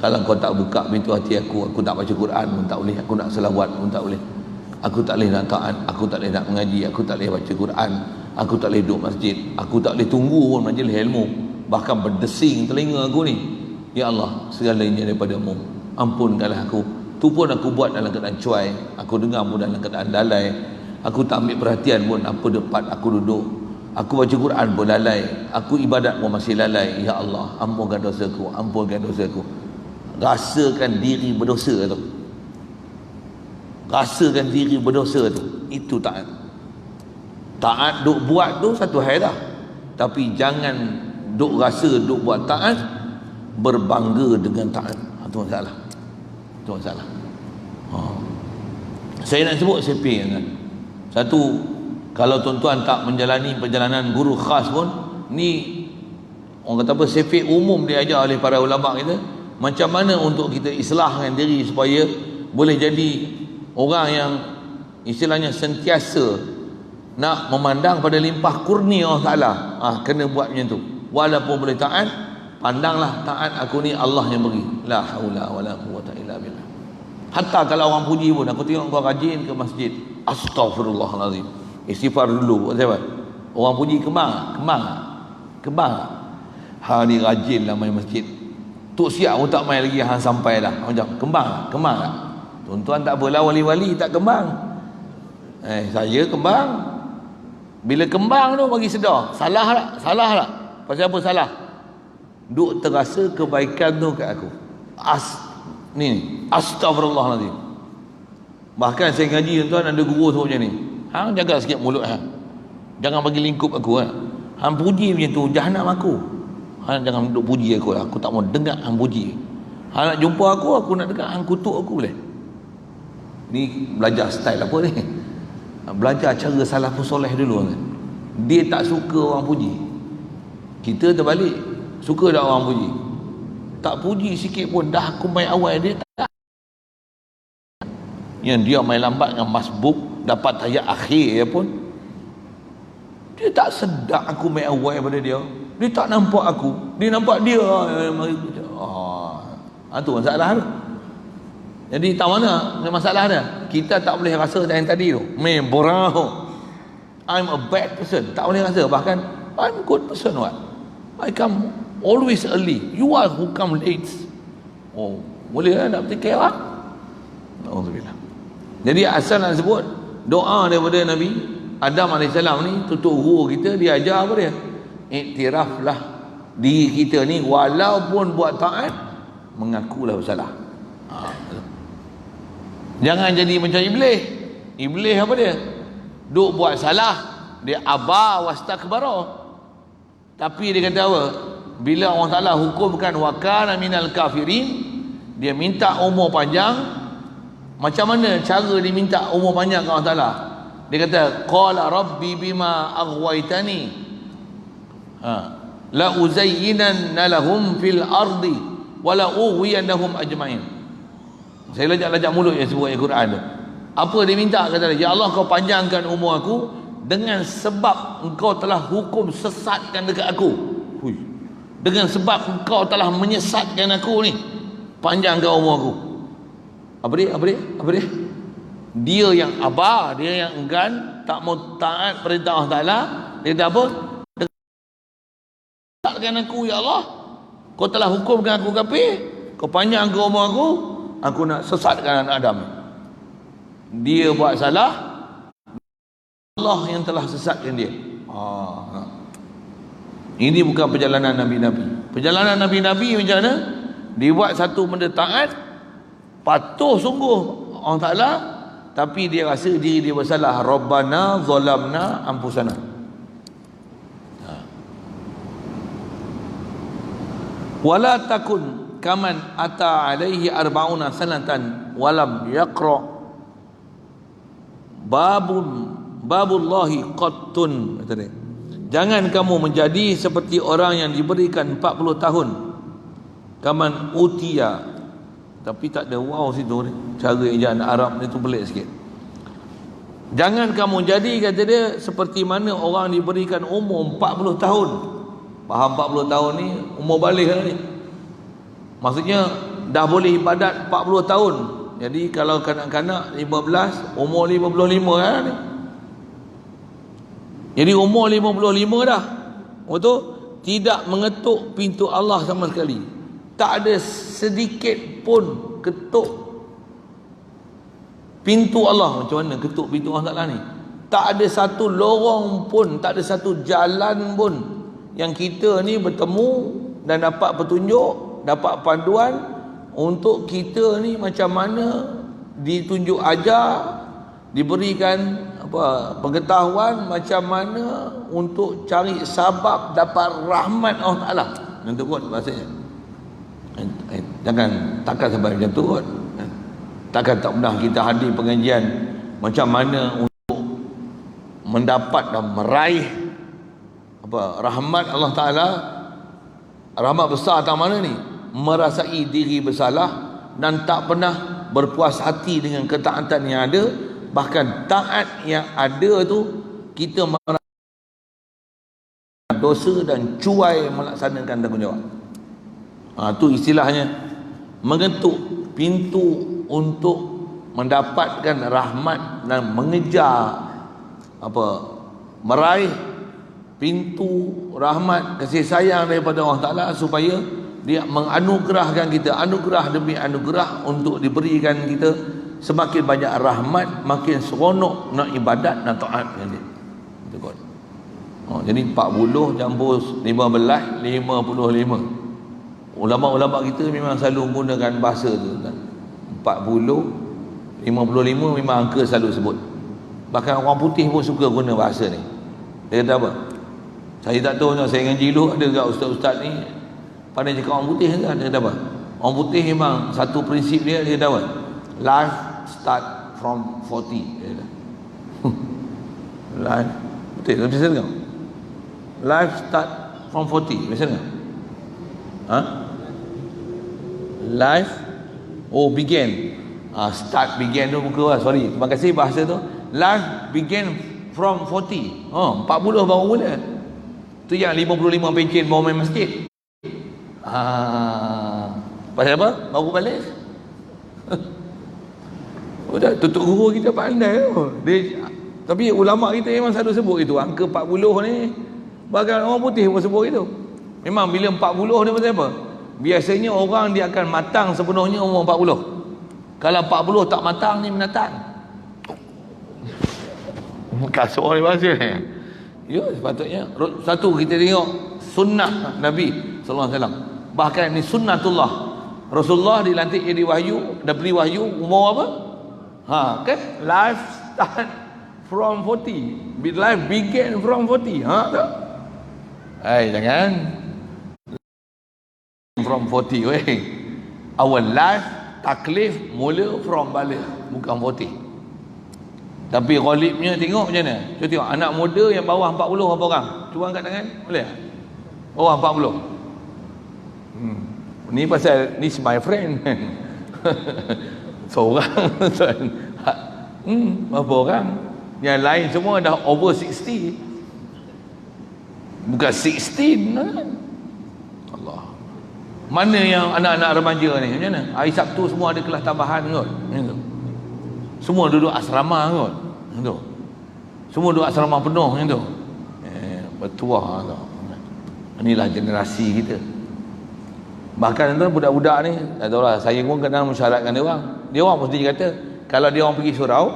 Kalau kau tak buka pintu hati aku tak baca Quran pun tak boleh, aku nak selawat pun tak boleh, aku tak boleh nak taat, aku tak boleh nak mengaji, aku tak boleh baca Quran, aku tak boleh duduk masjid, aku tak boleh tunggu pun majlis ilmu, bahkan berdesing telinga aku ni. Ya Allah, segalanya daripadamu, ampunkanlah aku. Tu pun aku buat dalam keadaan cuai, aku dengar pun dalam keadaan lalai, aku tak ambil perhatian pun apa depan aku duduk, aku baca Quran pun lalai, aku ibadat pun masih lalai. Ya Allah, ampunkan dosaku, ampunkan dosaku. Rasakan diri berdosa tu, rasakan diri berdosa tu, itu taat. Taat duk buat tu satu hal dah, tapi jangan duk rasa duk buat taat berbangga dengan taat. Itu masalah. Itu masalah. Saya nak sebut CP kan. Satu, kalau tuan-tuan tak menjalani perjalanan guru khas pun, ni orang kata apa, CP umum diajar oleh para ulama kita, macam mana untuk kita islahkan diri supaya boleh jadi orang yang istilahnya sentiasa nak memandang pada limpah kurnia Allah Ta'ala. Kena buat macam tu. Walaupun boleh taat, pandanglah taat aku ni Allah yang beri. La haula wala quwwata illa billah. Hatta kalau orang puji pun, aku tengok kau rajin ke masjid, astaghfirullahalazim, istighfar dulu. Siapa? Orang puji kembang. Ni rajin lah main masjid. Tok siap pun tak main lagi, hang sampai dah. Macam kembang tak? Tuan-tuan tak apalah, wali-wali tak kembang. Saya kembang. Bila kembang tu bagi sedar, salah tak? Pasal apa salah? duk terasa kebaikan tu kat aku. Ni astagfirullahalazim. Bahkan saya ngaji tuan, ada guru tu macam ni, hang jaga sikit mulut hang, jangan bagi lingkup aku hang puji macam tu jahanam aku. Hang jangan duk puji aku, aku tak mau dengar hang puji. Hang nak jumpa aku nak dengar hang kutuk aku boleh. Ni belajar style apa ni, belajar cara salafus soleh dulu kan. Dia tak suka orang puji, kita terbalik, suka dah orang puji. Tak puji sikit pun dah aku main awal dia tak. Yang dia main lambat dengan masbuk, dapat ayat akhir pun dia tak sedar aku main awal pada dia. Dia tak nampak aku, dia nampak dia. Tu masalah tu. Jadi tahu mana masalah dia? Kita tak boleh rasa yang tadi tu, main borang, I'm a bad person, tak boleh rasa. Bahkan I'm a good person, what? I come always early, you are who come late. Boleh lah nak berfikir lah. Alhamdulillah. Jadi asal nak sebut doa daripada Nabi Adam AS ni, tutup guru kita, dia ajar apa dia? Iktiraflah diri kita ni, walaupun buat taat, mengakulah bersalah. Jangan jadi macam iblis. Iblis apa dia? Duk buat salah, dia aba wastakbara. Tapi dia kata apa? Bila Allah Ta'ala hukumkan wa kana minal kafirin, dia minta umur panjang. Macam mana cara dia minta umur panjang ke Allah Ta'ala? Dia kata qala rabbi bima aghwaytani la uzayyinanna lahum fil ardi wa la ughwiyannahum ajma'in. Saya lajak mulut yang sebut Al-Quran tu. Apa dia minta? Kata dia, ya Allah, kau panjangkan umur aku dengan sebab engkau telah hukum sesatkan dekat aku. Dengan sebab engkau telah menyesatkan aku ni, panjangkan umur aku. Apa dia? Dia yang abah, dia yang enggan, tak mau taat perintah Allah Ta'ala. Dia kata apa? Sesatkan aku, ya Allah, kau telah hukumkan aku kafir, kau panjangkan umur aku nak sesatkan anak Adam. Dia buat salah, Allah yang telah sesatkan dia. Ini bukan perjalanan Nabi-Nabi. Perjalanan Nabi-Nabi macam mana? Dia buat satu benda taat, patuh sungguh Allah Ta'ala, tapi dia rasa diri dia bersalah. Rabbana zalamna anfusana. Wala takun kaman ata alaihi arba'una sanatan walam yaqra babullahi qattun. Jangan kamu menjadi seperti orang yang diberikan 40 tahun. Kaman utia, tapi tak ada wow situ ni. Cara ejaan Arab ni tu pelik sikit. Jangan kamu jadi, kata dia, seperti mana orang diberikan umur 40 tahun. Faham 40 tahun ni umur balik lah ni. Maksudnya dah boleh ibadat 40 tahun. Jadi kalau kanak-kanak 15, umur 55 lah ni. Jadi umur 55 dah. Betul? Tidak mengetuk pintu Allah sama sekali. Tak ada sedikit pun ketuk pintu Allah. Macam mana ketuk pintu Allah Ta'ala ni? Tak ada satu lorong pun, tak ada satu jalan pun yang kita ni bertemu dan dapat petunjuk, dapat panduan untuk kita ni macam mana ditunjuk ajar, diberikan pengetahuan macam mana untuk cari sabab dapat rahmat Allah Ta'ala. Itu kot bahasanya. Jangan, takkan sampai macam tu kot. Takkan tak pernah kita hadir pengajian macam mana untuk mendapat dan meraih rahmat Allah Ta'ala. Rahmat besar tak mana ni? Merasai diri bersalah dan tak pernah berpuas hati dengan ketaatan yang ada. Bahkan taat yang ada tu kita merasa dosa dan cuai melaksanakan tanggungjawab. Tu istilahnya mengetuk pintu untuk mendapatkan rahmat dan mengejar meraih pintu rahmat kasih sayang daripada Allah Ta'ala, supaya dia menganugerahkan kita anugerah demi anugerah untuk diberikan kita semakin banyak rahmat, makin seronok nak ibadat dan taat dengan dia. Jadi 40 campur 15, 55. ulama-ulama kita memang selalu menggunakan bahasa tu kan. 40, 55 memang angka selalu sebut. Bahkan orang putih pun suka guna bahasa ni. Dia kata apa? Saya tak tahu, saya ngaji dulu ada kat ustaz-ustaz ni pandai cakap orang putih ke? Dia kata apa? Orang putih memang satu prinsip dia kata apa? Life start from 40. Dia kata. Life betul, bisa dengar? Life start from 40. Bisa dengar? Ha? Life began. Start began tu muka lah. Sorry, terima kasih bahasa tu. Life began from 40. 40 baru mula. Tu yang 55 pencen baru main masjid. Pasal apa? Baru balik. Udah, tutup guru kita pandai tu. Tapi ulama kita memang selalu sebut itu. Angka 40 ni bahkan orang putih pun sebut itu. Memang bila 40 ni pasal apa? Biasanya orang dia akan matang sepenuhnya umur 40. Kalau 40 tak matang ni menatang. Kasut ni bahasa ni. Ya, sepatutnya. Satu, kita tengok sunnah Nabi SAW. Bahkan ni sunnatullah. Rasulullah dilantik jadi wahyu, dah beri wahyu umur apa? Kan? Life start from 40. Life began from 40. Tak? Jangan. From 40, weh. Our life, taklif, mula from balik. Bukan 40. Tapi ghalibnya tengok macam mana. Cuba tengok anak muda yang bawah 40 berapa orang? Cuba angkat tangan. Boleh? Bawah 40. Ni pasal ni my friend. Seorang. Berapa orang? Yang lain semua dah over 60. Bukan 16 kan? Allah. Mana yang anak-anak remaja ni? Macam mana? Hari Sabtu semua ada kelas tambahan kot. Macam tu. Semua duduk asrama kot. Tu. Semua duduk asrama penuh macam tu. Bertuah tu. Inilah generasi kita. Bahkan tu budak-budak ni, tak tahulah, saya pun kena mensyaratkan dia orang. Dia orang mesti kata, kalau dia orang pergi surau,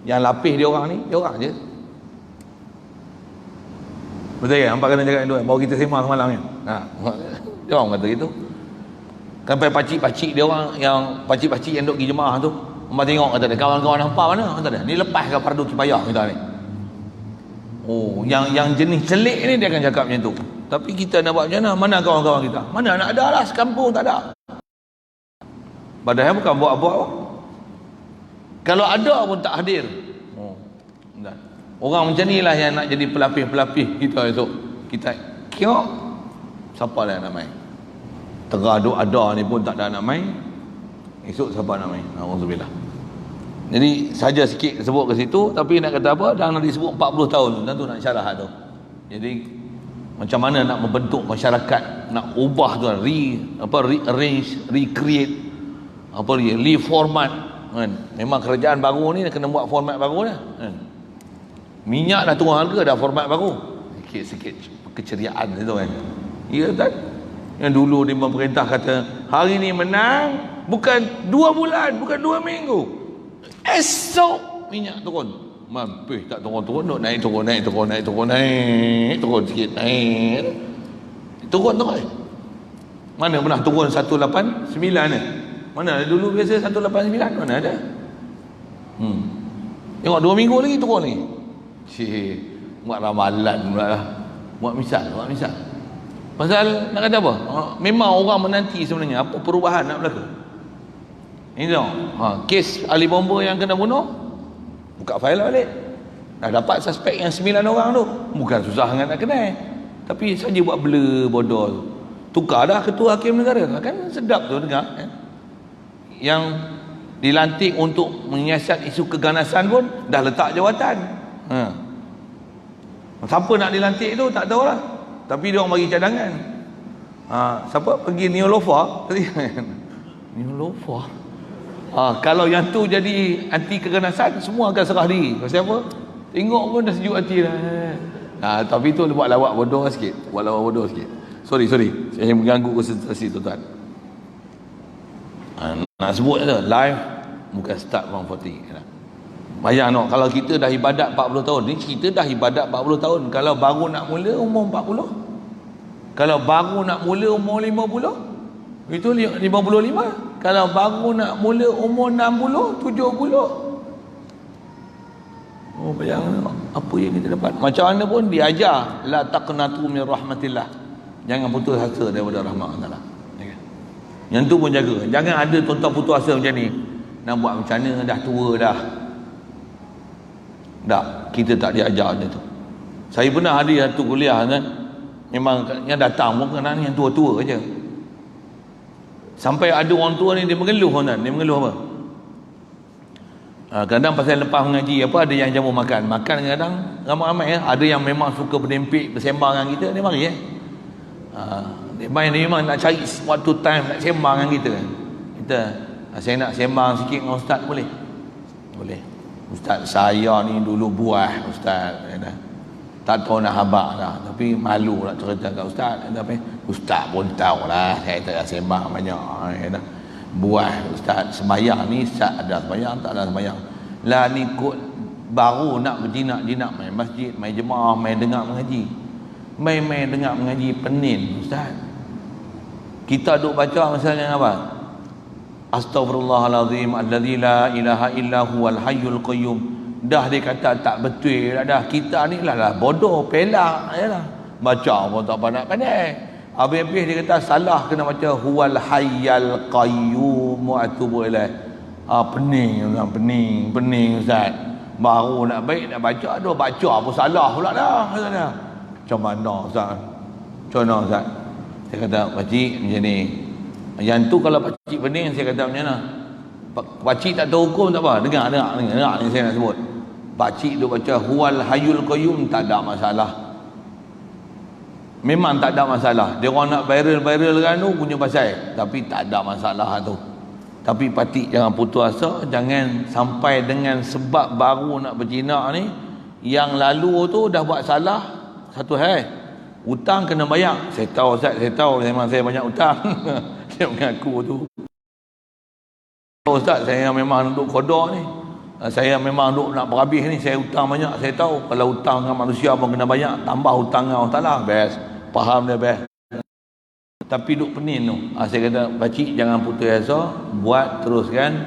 yang lapis dia orang ni, dia orang je. Betul ke? Hampa kena cakap dulu, baru kita sembang semalam ni. Dia orang kata gitu. Sampai pakcik-pakcik dia orang, yang pakcik-pakcik yang duduk pergi jemaah tu, Umar tengok kata dia, kawan-kawan hampa mana? Kata dia, ni lepas ke fardu kifayah kita ni. Yang jenis celik ni dia akan cakap macam tu. Tapi kita nak buat macam mana? Mana kawan-kawan kita? Mana nak ada lah, sekampung tak ada. Padahal bukan buat-buat. Kalau ada pun tak hadir. Orang macam ni lah yang nak jadi pelapis-pelapis kita esok. Kita tengok siapa lah yang nak main. Tengah duk ada ni pun tak ada nak main. Esok siapa nak main? Alhamdulillah. Jadi saja sikit sebut ke situ, tapi nak kata apa? Dah nak disebut 40 tahun tentu nak syarah tu. Jadi macam mana nak membentuk masyarakat, nak ubah tu, rearrange, recreate, reformat kan. Memang kerajaan baru ni kena buat format baru dah kan. Minyak dah turun harga, dah format baru. Sikit-sikit keceriaan itu kan. Ya tak? Yang dulu di pemerintah kata hari ni menang bukan 2 bulan, bukan 2 minggu. Esok minyak turun. Mampus tak turun-turun, naik turun sikit, naik. Turun. Mana pernah turun 189 ni? Mana dulu biasa 189 mana ada? Tengok 2 minggu lagi turun ni. Buat ramalan pula lah. Buat misal. Pasal nak kata apa? Memang orang menanti sebenarnya apa perubahan nak berlaku. Ini tengok. Kes ahli bomba yang kena bunuh, buka fail balik. Dah dapat suspek yang 9 orang tu. Bukan susah sangat nak kenal. Tapi saja buat bela bodoh. Tukar dah ketua hakim negara. Kan sedap tu dengar. Yang dilantik untuk menyiasat isu keganasan pun dah letak jawatan. Siapa nak dilantik tu tak tahulah. Tapi dia orang bagi cadangan. Siapa pergi Neolofa? Neolofa. Kalau yang tu jadi anti keganasan, semua akan serah diri. Pasal apa? Tengok pun dah sejuk hati dah. Tapi tu buat lawak bodoh sikit. Sorry. Saya mengganggu konsentrasi tuan-tuan. Nak sebut je, live bukan start from 40. Bayang no, kalau kita dah ibadat 40 tahun ni, kita dah ibadat 40 tahun. Kalau baru nak mula umur 40, kalau baru nak mula umur 50, Itu 55. Kalau baru nak mula umur 60, 70. Oh, bayangkan apa yang kita dapat. Macam mana pun diajar, la taqnatu min rahmatillah. Jangan putus asa daripada rahmat Allah. Yang tu pun jaga. Jangan ada tuan-tuan putus asa macam ni. Nak buat macam mana, dah tua dah. Tak, kita tak diajar macam tu. Saya pernah ada satu kuliah kan, memang yang datang pun kena yang tua-tua aja. Sampai ada orang tua ni dia mengeluh kan. Dia mengeluh apa? Kadang pasal lepas mengaji apa, ada yang jamu makan kadang ramai-ramai ya. Ada yang memang suka berdempik bersembang dengan kita, dia mari dia main, dia memang nak cari waktu time nak sembang dengan kita kan. Kita saya nak sembang sikit dengan ustaz, boleh? Boleh. Ustaz, saya ni dulu buah ustaz ya, tak tahu nak habaq dah, tapi malu nak cerita kat ustaz. Tapi ustaz pun tahu lah saya tak sembang banyak ya, buah ustaz. Sembahyang ni ustaz ada sembahyang, tak ada sembahyang lah ni kot, baru nak berjinak-jinak main masjid, main jemaah, main dengar mengaji, main dengar mengaji penin ustaz. Kita duk baca misalnya apa, Astaghfirullahalazim alladzi la ilaha illa huwal hayyul qayyum, dah dia kata tak betul dah. Kita ni lah bodoh, pelak yalah, baca pun tak pandai. Habis dia kata salah, kena baca huwal hayyal qayyum wa atubu ilaih. Pening ustaz. Baru nak baik nak baca, dah baca apa salah pula dah katanya. Macam mana ustaz? Macam mana ustaz? Saya kata pakcik macam ni. Yang tu kalau pakcik pening, saya kata macam mana? Pakcik tak tahu hukum tak apa. Dengar ni saya nak sebut. Pakcik duk baca huwal hayyul qayyum, tak ada masalah. Memang tak ada masalah. Dia orang nak viral kan tu punya pasal, tapi tak ada masalah tu. Tapi pakcik jangan putus asa, jangan sampai dengan sebab baru nak berjinak ni, yang lalu tu dah buat salah satu hal. Hutang kena bayar. Saya tahu ustaz, saya tahu memang saya banyak hutang. Saya mengaku tu. Ustaz, saya memang duduk kodok ni. Saya memang duduk nak berhabis ni, saya hutang banyak. Saya tahu kalau hutang dengan manusia pun kena banyak, tambah hutang dengan Allah Ta'ala. Best. Faham dia best. Tapi duduk penin tu. Saya kata, pakcik jangan putus asa, buat teruskan.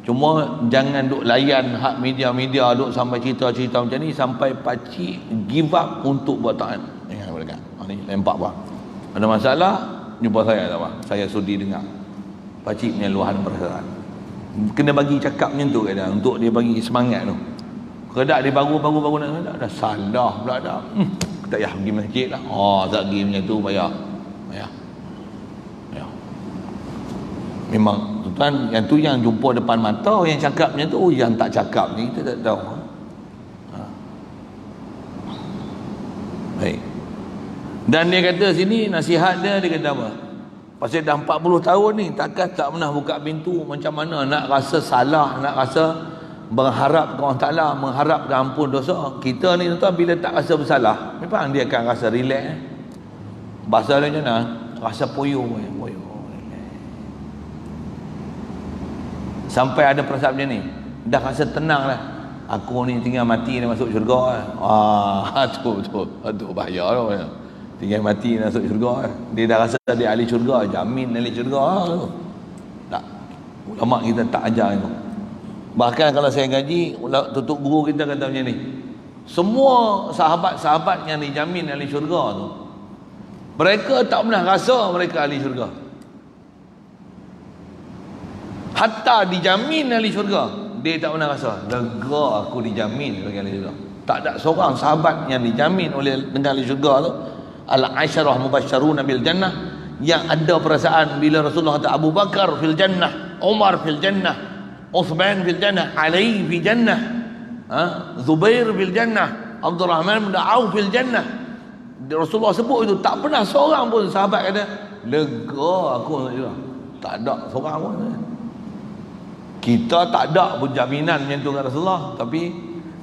Cuma jangan duk layan hak media-media duk sampai cerita-cerita macam ni sampai pakcik give up untuk buat taat. Jangan mereka. Ni lempak bang. Ada masalah, jumpa saya tak bang. Saya sudi dengar. Pakcik punya luahan perasaan. Kena bagi cakap macam tu kadang untuk dia bagi semangat tu. Kedak dia baru nak dah salah pula dah. Tak payah pergi masjid lah. Tak pergi macam tu bayar. Memang tuan, yang tu yang jumpa depan mata, yang cakap macam tu, yang tak cakap ni kita tak tahu. Baik. Dan dia kata sini nasihat dia kata apa? Pasal dah 40 tahun ni takkan tak pernah buka pintu. Macam mana nak rasa salah, nak rasa berharap ke Allah Ta'ala, mengharap ke ampun dosa. Kita ni tuan bila tak rasa bersalah, memang dia akan rasa relax. Bahasa dia macam mana? Rasa poyo. Sampai ada perasaan macam ni, dah rasa tenang lah. Aku ni tinggal mati dah masuk syurga lah. Tu bahaya lah. Tinggal mati dah masuk syurga lah. Dia dah rasa dia ahli syurga, jamin ahli syurga lah. Tak, ulama kita tak ajar itu. Bahkan kalau saya ngaji, tutup guru kita kata macam ni, semua sahabat-sahabat yang dijamin ahli syurga tu, mereka tak pernah rasa mereka ahli syurga. Hatta dijamin ahli syurga, dia tak pernah rasa lega aku dijamin sebagai ahli syurga. Tak ada seorang sahabat yang dijamin oleh dengan ahli syurga tu, al-asyarah mubasysyaruna bil jannah, yang ada perasaan bila Rasulullah kata Abu Bakar fil jannah, Umar fil jannah, Uthman fil jannah, Ali fil jannah, Zubair fil jannah, Abdurrahman bin Auf fil jannah. Rasulullah sebut itu, tak pernah seorang pun sahabat kata lega aku masuk syurga. Tak ada seorang pun. Kita tak ada pun jaminan macam tu kat Rasulullah. Tapi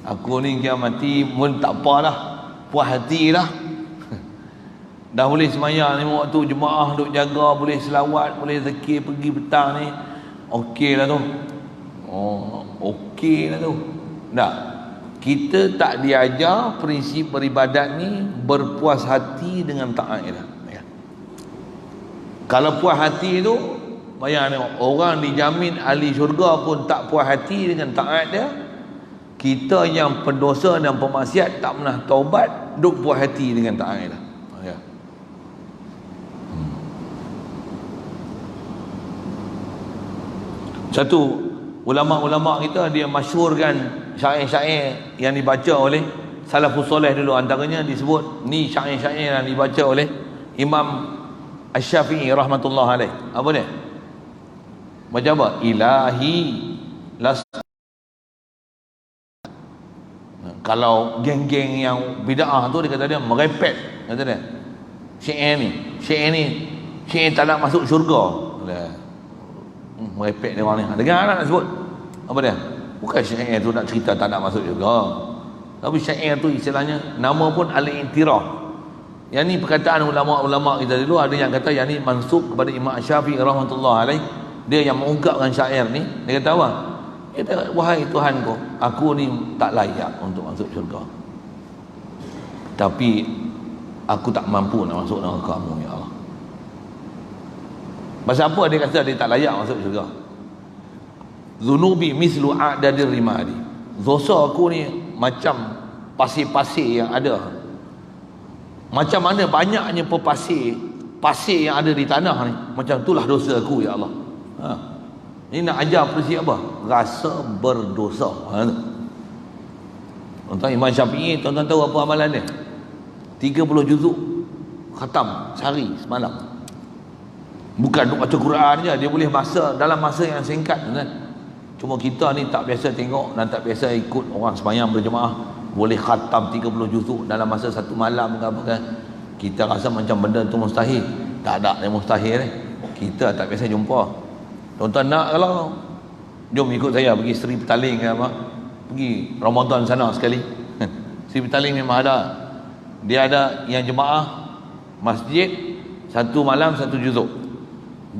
aku ni kira mati pun tak apalah, puas hati lah. Dah boleh semayang ni waktu jemaah duk jaga, boleh selawat, boleh zikir pergi petang ni, okey lah tu. Okey lah tu. Tak, kita tak diajar prinsip beribadat ni berpuas hati dengan taat kita. Kalau puas hati tu, bayang tengok, orang dijamin ahli syurga pun tak puas hati dengan taat dia. Kita yang pendosa dan pemaksiat tak pernah taubat, duk puas hati dengan taat dia. Ya. Satu ulama-ulama kita dia masyhurkan syair-syair yang dibaca oleh salafus soleh dulu, antaranya disebut ni syair-syair yang dibaca oleh Imam Asy-Syafi'i rahmatullah alaih. Apa dia? Baca apa? Ilahi las. Kalau geng-geng yang bid'ah tu dia kata dia merepek, kata dia. Syair ni tak nak masuk syurga. Merepek dia orang ni. Dengar nak sebut apa dia? Bukan syair tu nak cerita tak nak masuk juga, tapi syair tu istilahnya nama pun al-intirah. Yang ni perkataan ulama-ulama kita dulu, ada yang kata yang ni mansub kepada Imam Syafi'i rahmatullah alaih. Dia yang mengungkapkan syair ni, dia kata apa? Dia kata, wahai Tuhanku, aku ni tak layak untuk masuk syurga, tapi aku tak mampu nak masuk neraka-Mu ya Allah. Pasal apa dia kata dia tak layak masuk syurga? Zunubi mislu a'dadir rimadi. Dosa aku ni macam pasir-pasir yang ada. Macam mana banyaknya pasir yang ada di tanah ni, macam itulah dosa aku ya Allah. Ini nak ajar prinsip apa? Rasa berdosa. Tuan-tuan, Imam Syafi'i, tuan-tuan tahu apa amalan dia? 30 juzuk khatam sehari semalam. Bukan duk baca Quran je, dia boleh dalam masa yang singkat, kan? Cuma kita ni tak biasa tengok dan tak biasa ikut orang sembahyang berjemaah boleh khatam 30 juzuk dalam masa satu malam ke apa kan. Kita rasa macam benda tu mustahil. Tak ada yang mustahil kita tak biasa jumpa. Tuan-tuan nak kalau jom ikut saya pergi Seri Petaling ke apa, pergi Ramadan sana sekali. Seri Petaling memang ada. Dia ada yang jemaah masjid satu malam satu juzuk.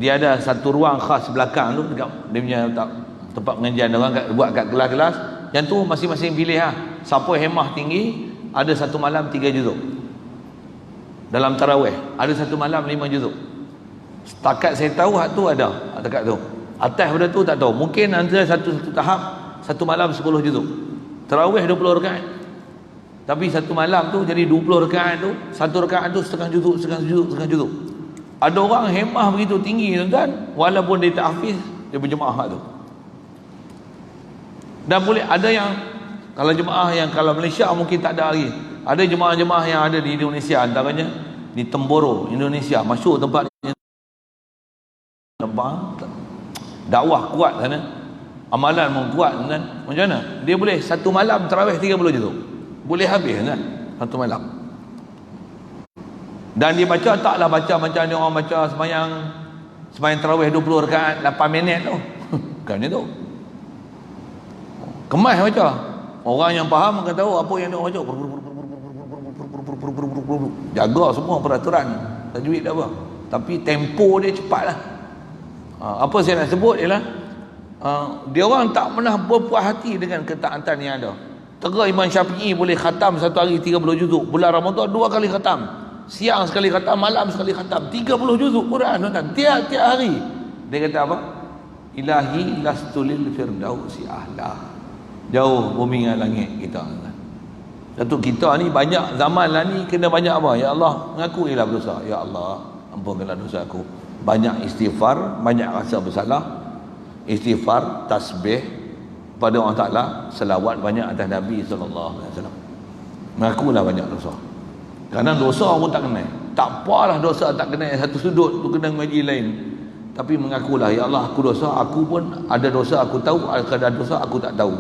Dia ada satu ruang khas belakang tu dekat dia punya tempat pengajian orang buat kat kelas-kelas. Yang tu masing-masing pilih lah. Siapa hemah tinggi ada satu malam 3 juzuk. Dalam tarawih ada satu malam 5 juzuk. Setakat saya tahu hak tu ada dekat tu. Atas pada tu tak tahu. Mungkin antara satu tahap satu malam 10 juzuk. Tarawih 20 rakaat. Tapi satu malam tu jadi 20 rakaat tu, satu rakaat tu setengah juzuk. Ada orang hemah begitu tinggi tuan-tuan, walaupun dia tak hafiz, dia berjemaah tu. Dan boleh ada yang kalau jemaah yang kalau Malaysia mungkin tak ada lagi. Ada jemaah-jemaah yang ada di Indonesia, antaranya di Temboro, Indonesia, masyhur tempat dakwah kuat sana, amalan pun kuat kan. Macam mana? Dia boleh satu malam tarawih 30 juzuk. Boleh habis kan satu malam. Dan dia baca taklah baca macam dia orang baca sembahyang tarawih 20 rakaat 8 minit tu. Bukan tu. Kemas baca. Orang yang faham akan tahu apa yang dia baca. Jaga semua peraturan tajwid apa. Tapi tempo dia cepatlah. Apa saya nak sebut ialah dia orang tak pernah berpuas hati dengan ketaatan yang ada. Tengah Imam Syafi'i boleh khatam satu hari 30 juzuk. Bulan Ramadan 2 kali khatam. Siang sekali khatam, malam sekali khatam. 30 juzuk Quran tuan-tuan. Tiap-tiap hari. Dia kata apa? Ilahi lastulil firdausi ahla. Jauh bumi dengan langit kita. Satu kita ni banyak zaman lah ni kena banyak apa? Ya Allah, mengakuilah berdosa. Ya Allah, ampunkanlah dosa aku. Banyak istighfar, banyak rasa bersalah. Istighfar, tasbih pada Allah Ta'ala, selawat banyak atas Nabi SAW. Mengakulah banyak dosa. Kadang dosa pun tak kenal. Tak apalah dosa tak kenal satu sudut tu kena ngaji lain. Tapi mengakulah, ya Allah aku dosa, aku pun ada dosa aku tahu, ada dosa aku tak tahu.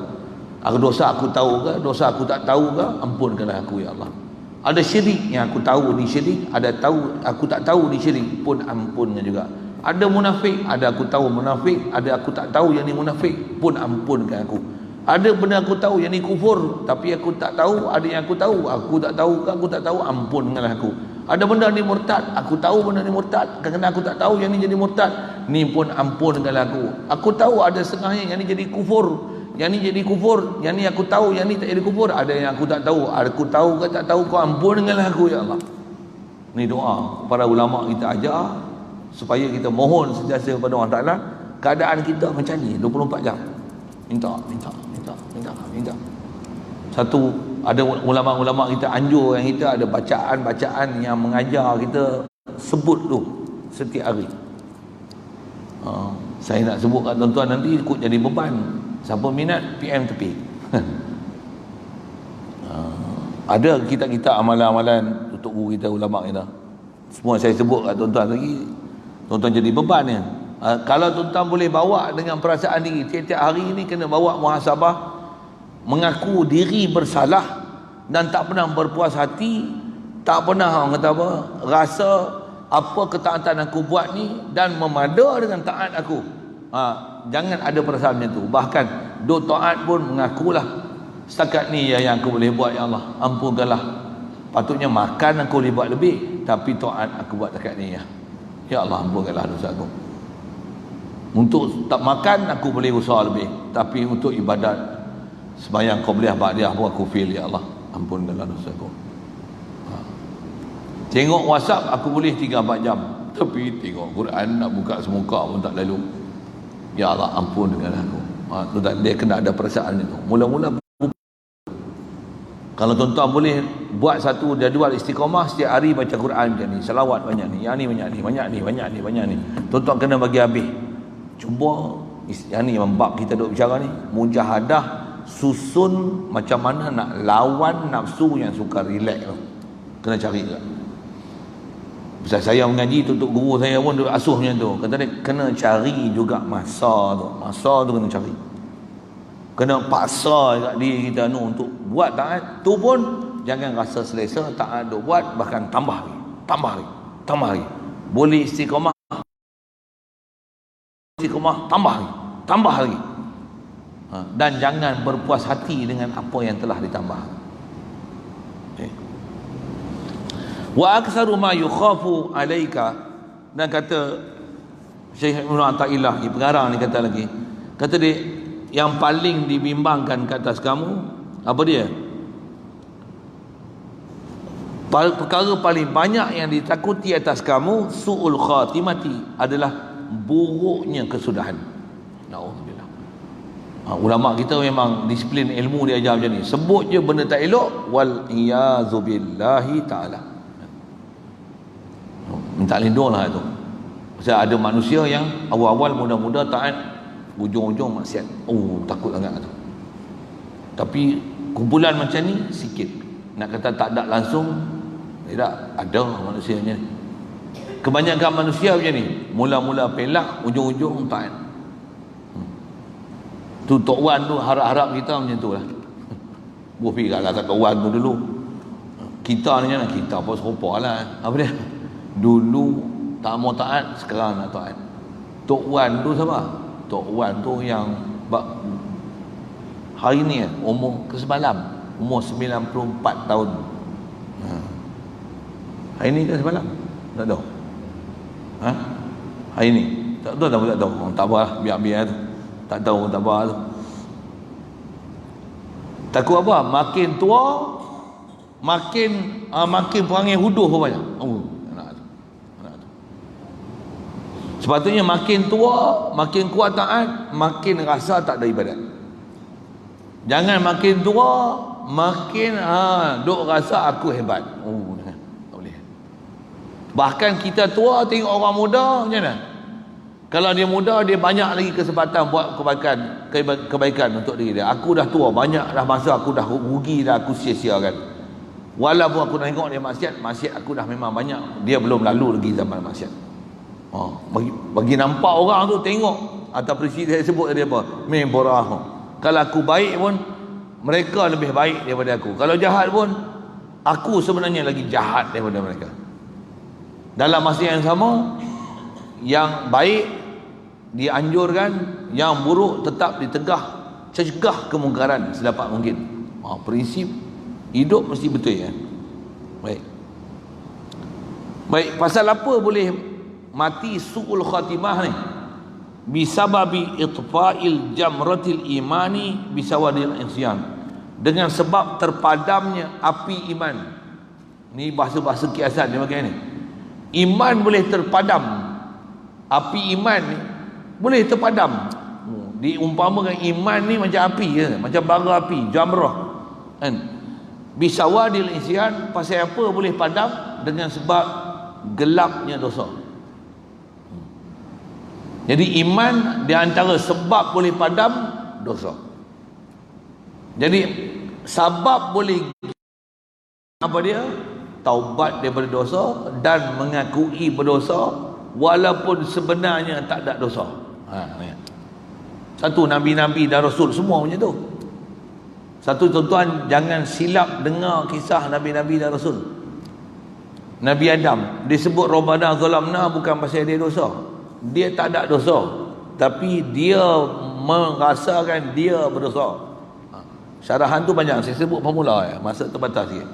Ada dosa aku tahu ke, dosa aku tak tahu ke, ampunkanlah aku ya Allah. Ada syirik yang aku tahu ni syirik, ada tahu aku tak tahu ni syirik, pun ampunkan juga. Ada munafik, ada aku tahu munafik, ada aku tak tahu yang ni munafik, pun ampunkan aku. Ada benda aku tahu yang ni kufur, tapi aku tak tahu, ada yang aku tahu, aku tak tahu, aku tak tahu, ampunkanlah aku. Ada benda ni murtad, aku tahu benda ni murtad, kerana aku tak tahu yang ni jadi murtad, ni pun ampunkanlah aku. Aku tahu ada setengahnya yang ni jadi kufur, yang ni jadi kufur, yang ni aku tahu, yang ni tak jadi kufur, ada yang aku tak tahu, aku tahu ke tak tahu, kau ampunkanlah aku ya Allah. Ni doa para ulama kita ajar. supaya kita mohon sentiasa kepada Allah Ta'ala. Keadaan kita macam ni 24 jam minta. Satu, ada ulama-ulama kita anjur yang kita ada bacaan-bacaan yang mengajar kita sebut tu setiap hari. Saya nak sebut kat tuan-tuan nanti ikut jadi beban. Siapa minat PM tepi. Ada kita amalan-amalan untuk guru kita, ulama kita. Semua saya sebut kat tuan-tuan lagi, tuan-tuan jadi beban ya. Kalau tuan-tuan boleh bawa dengan perasaan diri, tiap-tiap hari ni kena bawa muhasabah, mengaku diri bersalah dan tak pernah berpuas hati, tak pernah orang kata apa, rasa apa ketaatan aku buat ni dan memada dengan taat aku. Jangan ada perasaan macam tu. Bahkan duk taat pun mengakulah, setakat ni yang aku boleh buat ya Allah, ampunkanlah. Patutnya makan aku boleh buat lebih, tapi taat aku buat setakat ni ya. Ya Allah, ampunkanlah dosa aku. Untuk tak makan aku boleh usaha lebih, tapi untuk ibadat sembahyang qabliyah ba'diyah pun aku fail ya Allah, ampunkanlah dosa aku. Tengok WhatsApp aku boleh 3-4 jam, tapi tengok Quran nak buka semuka pun tak lalu. Ya Allah, ampunkanlah aku. Dia kena ada perasaan itu. Mula-mula kalau tuan-tuan boleh buat satu jadual istiqamah, setiap hari baca Quran macam ni, selawat banyak ni, yang ni banyak ni. Tuan-tuan kena bagi habis. Cuba yang ni bab kita duk bicara ni, mujahadah, susun macam mana nak lawan nafsu yang suka relax tu. Kena cari juga. Pasal saya mengaji tu, untuk guru saya pun duk asuh macam tu. Kata dia kena cari juga masa tu kena cari. Kena paksa kat diri kita untuk buat taat tu pun jangan rasa selesa, taat duk buat, bahkan tambah lagi. Boleh istiqamah, tambah lagi. Dan jangan berpuas hati dengan apa yang telah ditambah. Wa aktsaru ma yukhafu alaika, dan kata Syekh Ibn Athaillah pengarang ni kata lagi, kata dia yang paling dibimbangkan ke atas kamu apa dia? Perkara paling banyak yang ditakuti atas kamu, su'ul khatimati, adalah buruknya kesudahan. Na'udzubillah. Ulama kita memang disiplin ilmu dia ajar macam ni. Sebut je benda tak elok, wal iyazubillahi ta'ala. Minta lindung lah itu. Pasal ada manusia yang awal-awal muda-muda taat, ujung-ujung maksiat. Takut sangat tu. Tapi kumpulan macam ni sikit. Nak kata tak ada langsung, tidak ada manusia macam ni. Kebanyakan manusia macam ni, mula-mula pelak, ujung-ujung taat. Tu Tok Wan tu harap-harap kita macam tu lah. Fikirlah tak Tok Wan tu dulu. Kita ni macam kita apa serupa lah. Apa dia? Dulu tak mau taat, sekarang nak taat. Tok Wan tu siapa? Tok Wan tu yang hari ni umur semalam, umur 94 tahun. Hari ni ke semalam? Tak tahu. Hari ni? Tak tahu. Tak apa lah, biar tu. Tak tahu, tak apa tu. Takut apa? Makin tua, makin perangai huduh banyak. Anak tu. Sepatutnya makin tua, makin kuat taat, makin rasa tak ada ibadat. Jangan makin tua, makin duk rasa aku hebat. Tak boleh. Bahkan kita tua tengok orang muda macam mana? Kalau dia muda, dia banyak lagi kesempatan buat kebaikan untuk diri dia. Aku dah tua, banyak dah masa aku dah rugi dah, aku sia-siakan. Walaupun aku tengok dia maksiat aku dah memang banyak. Dia belum lalu lagi zaman maksiat. Bagi nampak orang tu, tengok atau presiden saya sebut tadi apa? Memborah. Kalau aku baik pun, mereka lebih baik daripada aku. Kalau jahat pun, aku sebenarnya lagi jahat daripada mereka. Dalam masa yang sama, yang baik dianjurkan, yang buruk tetap cegah kemungkaran sedapat mungkin. Prinsip hidup mesti betul ya. Baik, pasal apa boleh mati su'ul khatimah ni? Bisababi itfa'il jamratil imani bisawadil insyan, dengan sebab terpadamnya api iman. Ni bahasa kiasan dia pakai ni. Iman boleh terpadam Api iman ni boleh terpadam. Diumpamakan iman ni macam api je, macam bara api, jamrah kan. Bisawadil isyan, pasal apa boleh padam? Dengan sebab gelapnya dosa. Jadi iman di antara sebab boleh padam dosa. Jadi sebab boleh apa dia? Taubat daripada dosa dan mengakui berdosa walaupun sebenarnya tak ada dosa. Satu, Nabi-Nabi dan Rasul semua macam tu. Satu, tuan-tuan jangan silap dengar kisah Nabi-Nabi dan Rasul. Nabi Adam disebut Rabbana zalamna bukan pasal dia dosa. Dia tak ada dosa, tapi dia merasakan dia berdosa. Syarahan tu banyak, saya sebut pemula ya, masa terbatas sikit.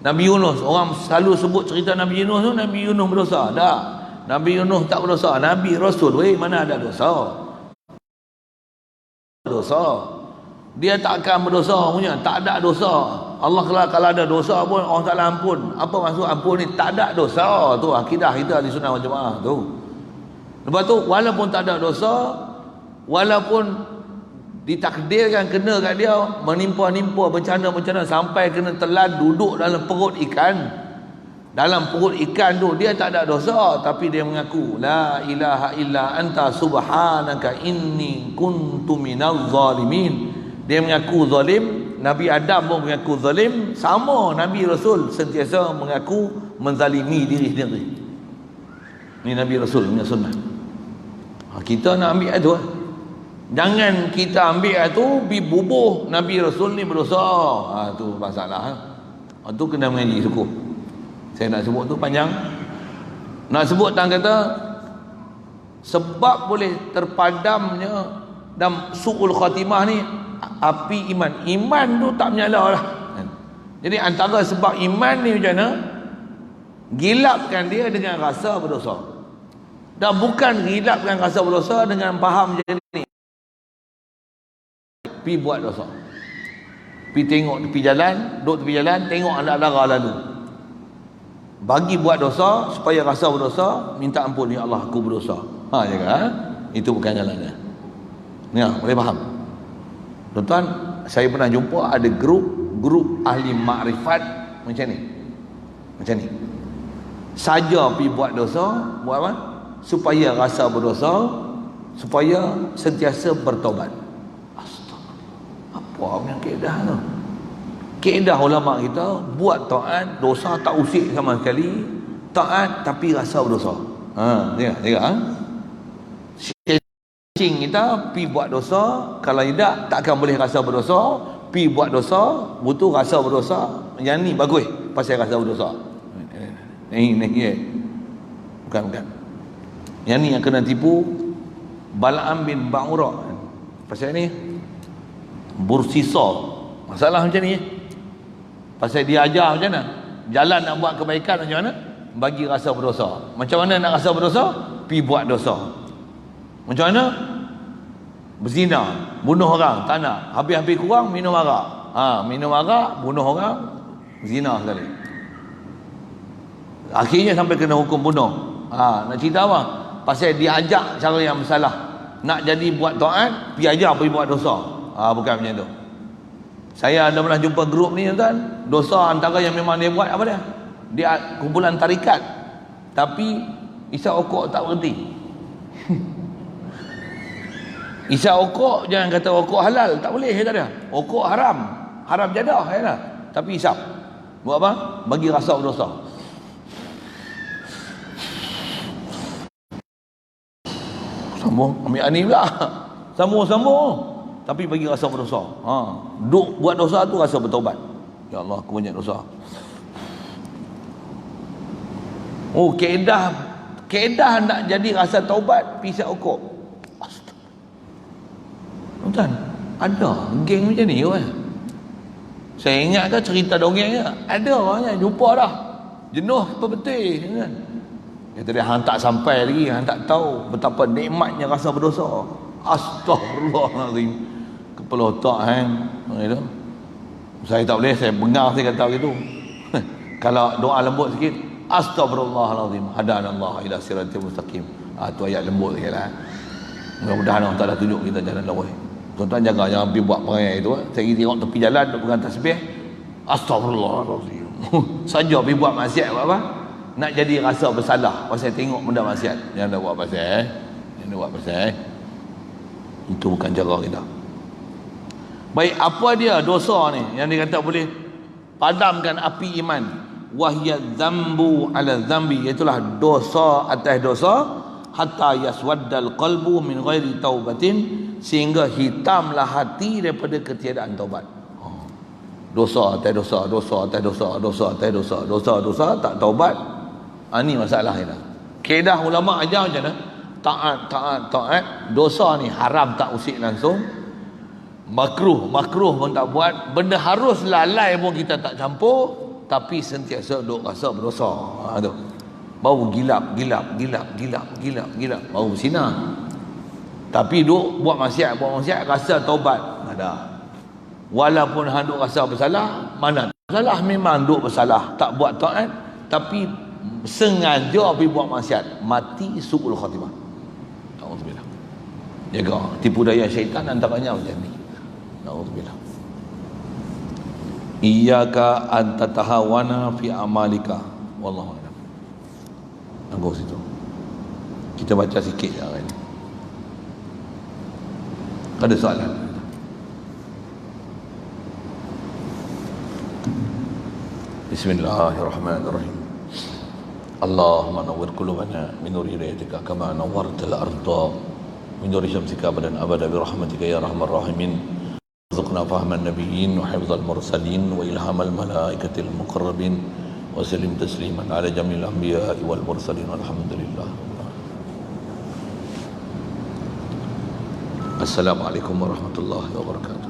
Nabi Yunus, orang selalu sebut cerita Nabi Yunus tu, Nabi Yunus berdosa. Tak, Nabi Yunus tak berdosa. Nabi Rasul, mana ada dosa? Dia tak akan berdosa punya, tak ada dosa. Allah kalau ada dosa pun orang tak ampun. Apa maksud ampun ni? Tak ada dosa. Tu akidah kita di Sunnah wal Jamaah tu. Lepas tu walaupun tak ada dosa, walaupun ditakdirkan kena kat dia menimpa-nimpa bencana-bencana sampai kena telan duduk dalam perut ikan. Dalam perut ikan tu dia tak ada dosa, tapi dia mengaku la ilaha illa anta subhanaka inni kuntu minaz zalimin. Dia mengaku zalim. Nabi Adam pun mengaku zalim. Sama Nabi Rasul sentiasa mengaku menzalimi diri sendiri. Ini Nabi Rasul punya sunnah. Kita nak ambil itu. Jangan kita ambil itu bubuh Nabi Rasul ni berdosa. Tu masalah. Tu kena mengaji suku. Saya nak sebut tu panjang. Nak sebut tang kata sebab boleh terpadamnya dan su'ul khatimah ni api iman. Iman tu tak menyala lah. Jadi antara sebab iman ni macam mana? Gilapkan dia dengan rasa berdosa. Dan bukan gilapkan rasa berdosa dengan faham macam ni. Pi buat dosa. Pi tengok tepi jalan, duduk tepi jalan, tengok anak dara lalu. Bagi buat dosa supaya rasa berdosa, minta ampun, ya Allah aku berdosa. Itu bukan jalannya. Ya, boleh faham? Tuan-tuan, saya pernah jumpa ada grup ahli makrifat macam ni. Macam ni. Saja pi buat dosa, buat apa? Supaya rasa berdosa, supaya sentiasa bertobat. Astagfirullah. Apa yang keedah tu? Keedah ulama kita buat taat, dosa tak usik sama sekali. Taat tapi rasa berdosa. Tengok. Cing kita pi buat dosa, kalau tidak takkan boleh rasa berdosa. Pi buat dosa, butuh rasa berdosa. Yang ni bagus pasal rasa berdosa. Bukan. Yang ni yang kena tipu Bal'am bin Ba'ura. Pasal ni Bursisa. Masalah macam ni. Pasal dia ajar macam mana jalan nak buat kebaikan, macam mana bagi rasa berdosa. Macam mana nak rasa berdosa? Pi buat dosa. Macam mana? Berzina, bunuh orang, tak nak. Habis-habis kurang minum arak. Minum arak, bunuh orang, zina sekali. Akhirnya sampai kena hukum bunuh. Nak cerita apa? Pasal dia ajak cara yang bersalah. Nak jadi buat taat, pergi ajar pergi buat dosa. Bukan macam tu. Saya ada pernah jumpa grup ni tuan. Dosa antara yang memang dia buat apa dia? Dia kumpulan tarikat. Tapi isap okok tak berhenti. Isap okok, jangan kata okok halal, tak boleh kata dia. Okok haram. Haram jadah ya. Tapi isap. Buat apa? Bagi rasa berdosa. Sambung ambil ani pula. Sambung. Tapi bagi rasa berdosa. Duk buat dosa tu rasa bertaubat. Ya Allah, aku banyak dosa. Keedah nak jadi rasa taubat pisau okok. Tuan, ada geng macam ni kan. Saya ingat ke cerita dongeng ke? Ada orangnya jumpa dah. Jenuh betul kan. Kata dia hang tak sampai lagi, hang tak tahu betapa nikmatnya rasa berdosa. Astagfirullahalazim. Kepala otak hang gitu. Saya tak boleh, saya bengar saya kata gitu. Kalau doa lembut sikit, astagfirullahalazim, hadanallahu ila siratal mustaqim. Tu ayat lembut sikit lah. Mudah-mudahan Allah Ta'ala tunjuk kita jalan lurus. Tuan-tuan jaga jangan pergi buat perangai tu. Saya pergi tengok tepi jalan duk pegang tasbih, astagfirullahalazim. Saja pergi buat maksiat buat apa? Nak jadi rasa bersalah pasal tengok benda maksiat. Jangan dah buat pasal Jangan dah buat pasal Itu bukan cara kita. Baik, apa dia dosa ni yang dia kata boleh padamkan api iman? Wahya dzambu ala dzambi, itulah dosa atas dosa, hatta yaswaddal qalbu min ghairi taubatin, sehingga hitamlah hati daripada ketiadaan taubat. Dosa atas dosa, dosa atas dosa, dosa atas dosa, dosa tak taubat. Ini masalah kita. Kaedah ulama ajar macam mana? Taat. Dosa ni haram tak usik langsung, makruh pun tak buat, benda harus lalai pun kita tak campur, tapi sentiasa duk rasa berdosa. Tu baru gilap baru bersinar. Tapi duk buat maksiat rasa taubat ada. Walaupun hang duk rasa bersalah, mana salah, memang duk bersalah, tak buat taat, tapi sengaja pergi buat maksiat, mati su'ul khatimah. Alhamdulillah. Jaga tipu daya syaitan antaranya macam ni. Alhamdulillah. Iyyaka an tatahawana fi amalika, wallahu a'lam. Anggo situ. Kita baca sikit hari ni. Ada soalan? Bismillahirrahmanirrahim. Allahumma nawwir qulubana min nur hidayatika kama nawwartal arda min nur syamsika abadan abada bi rahmatika ya arhamar rahimin. Warzuqna fahman nabiyyin wa hifdzal mursalin wa ilhamal malaikatil muqarrabin wa sallim tasliman ala jamil anbiya'i wal mursalin walhamdulillah. Assalamualaikum warahmatullahi wabarakatuh.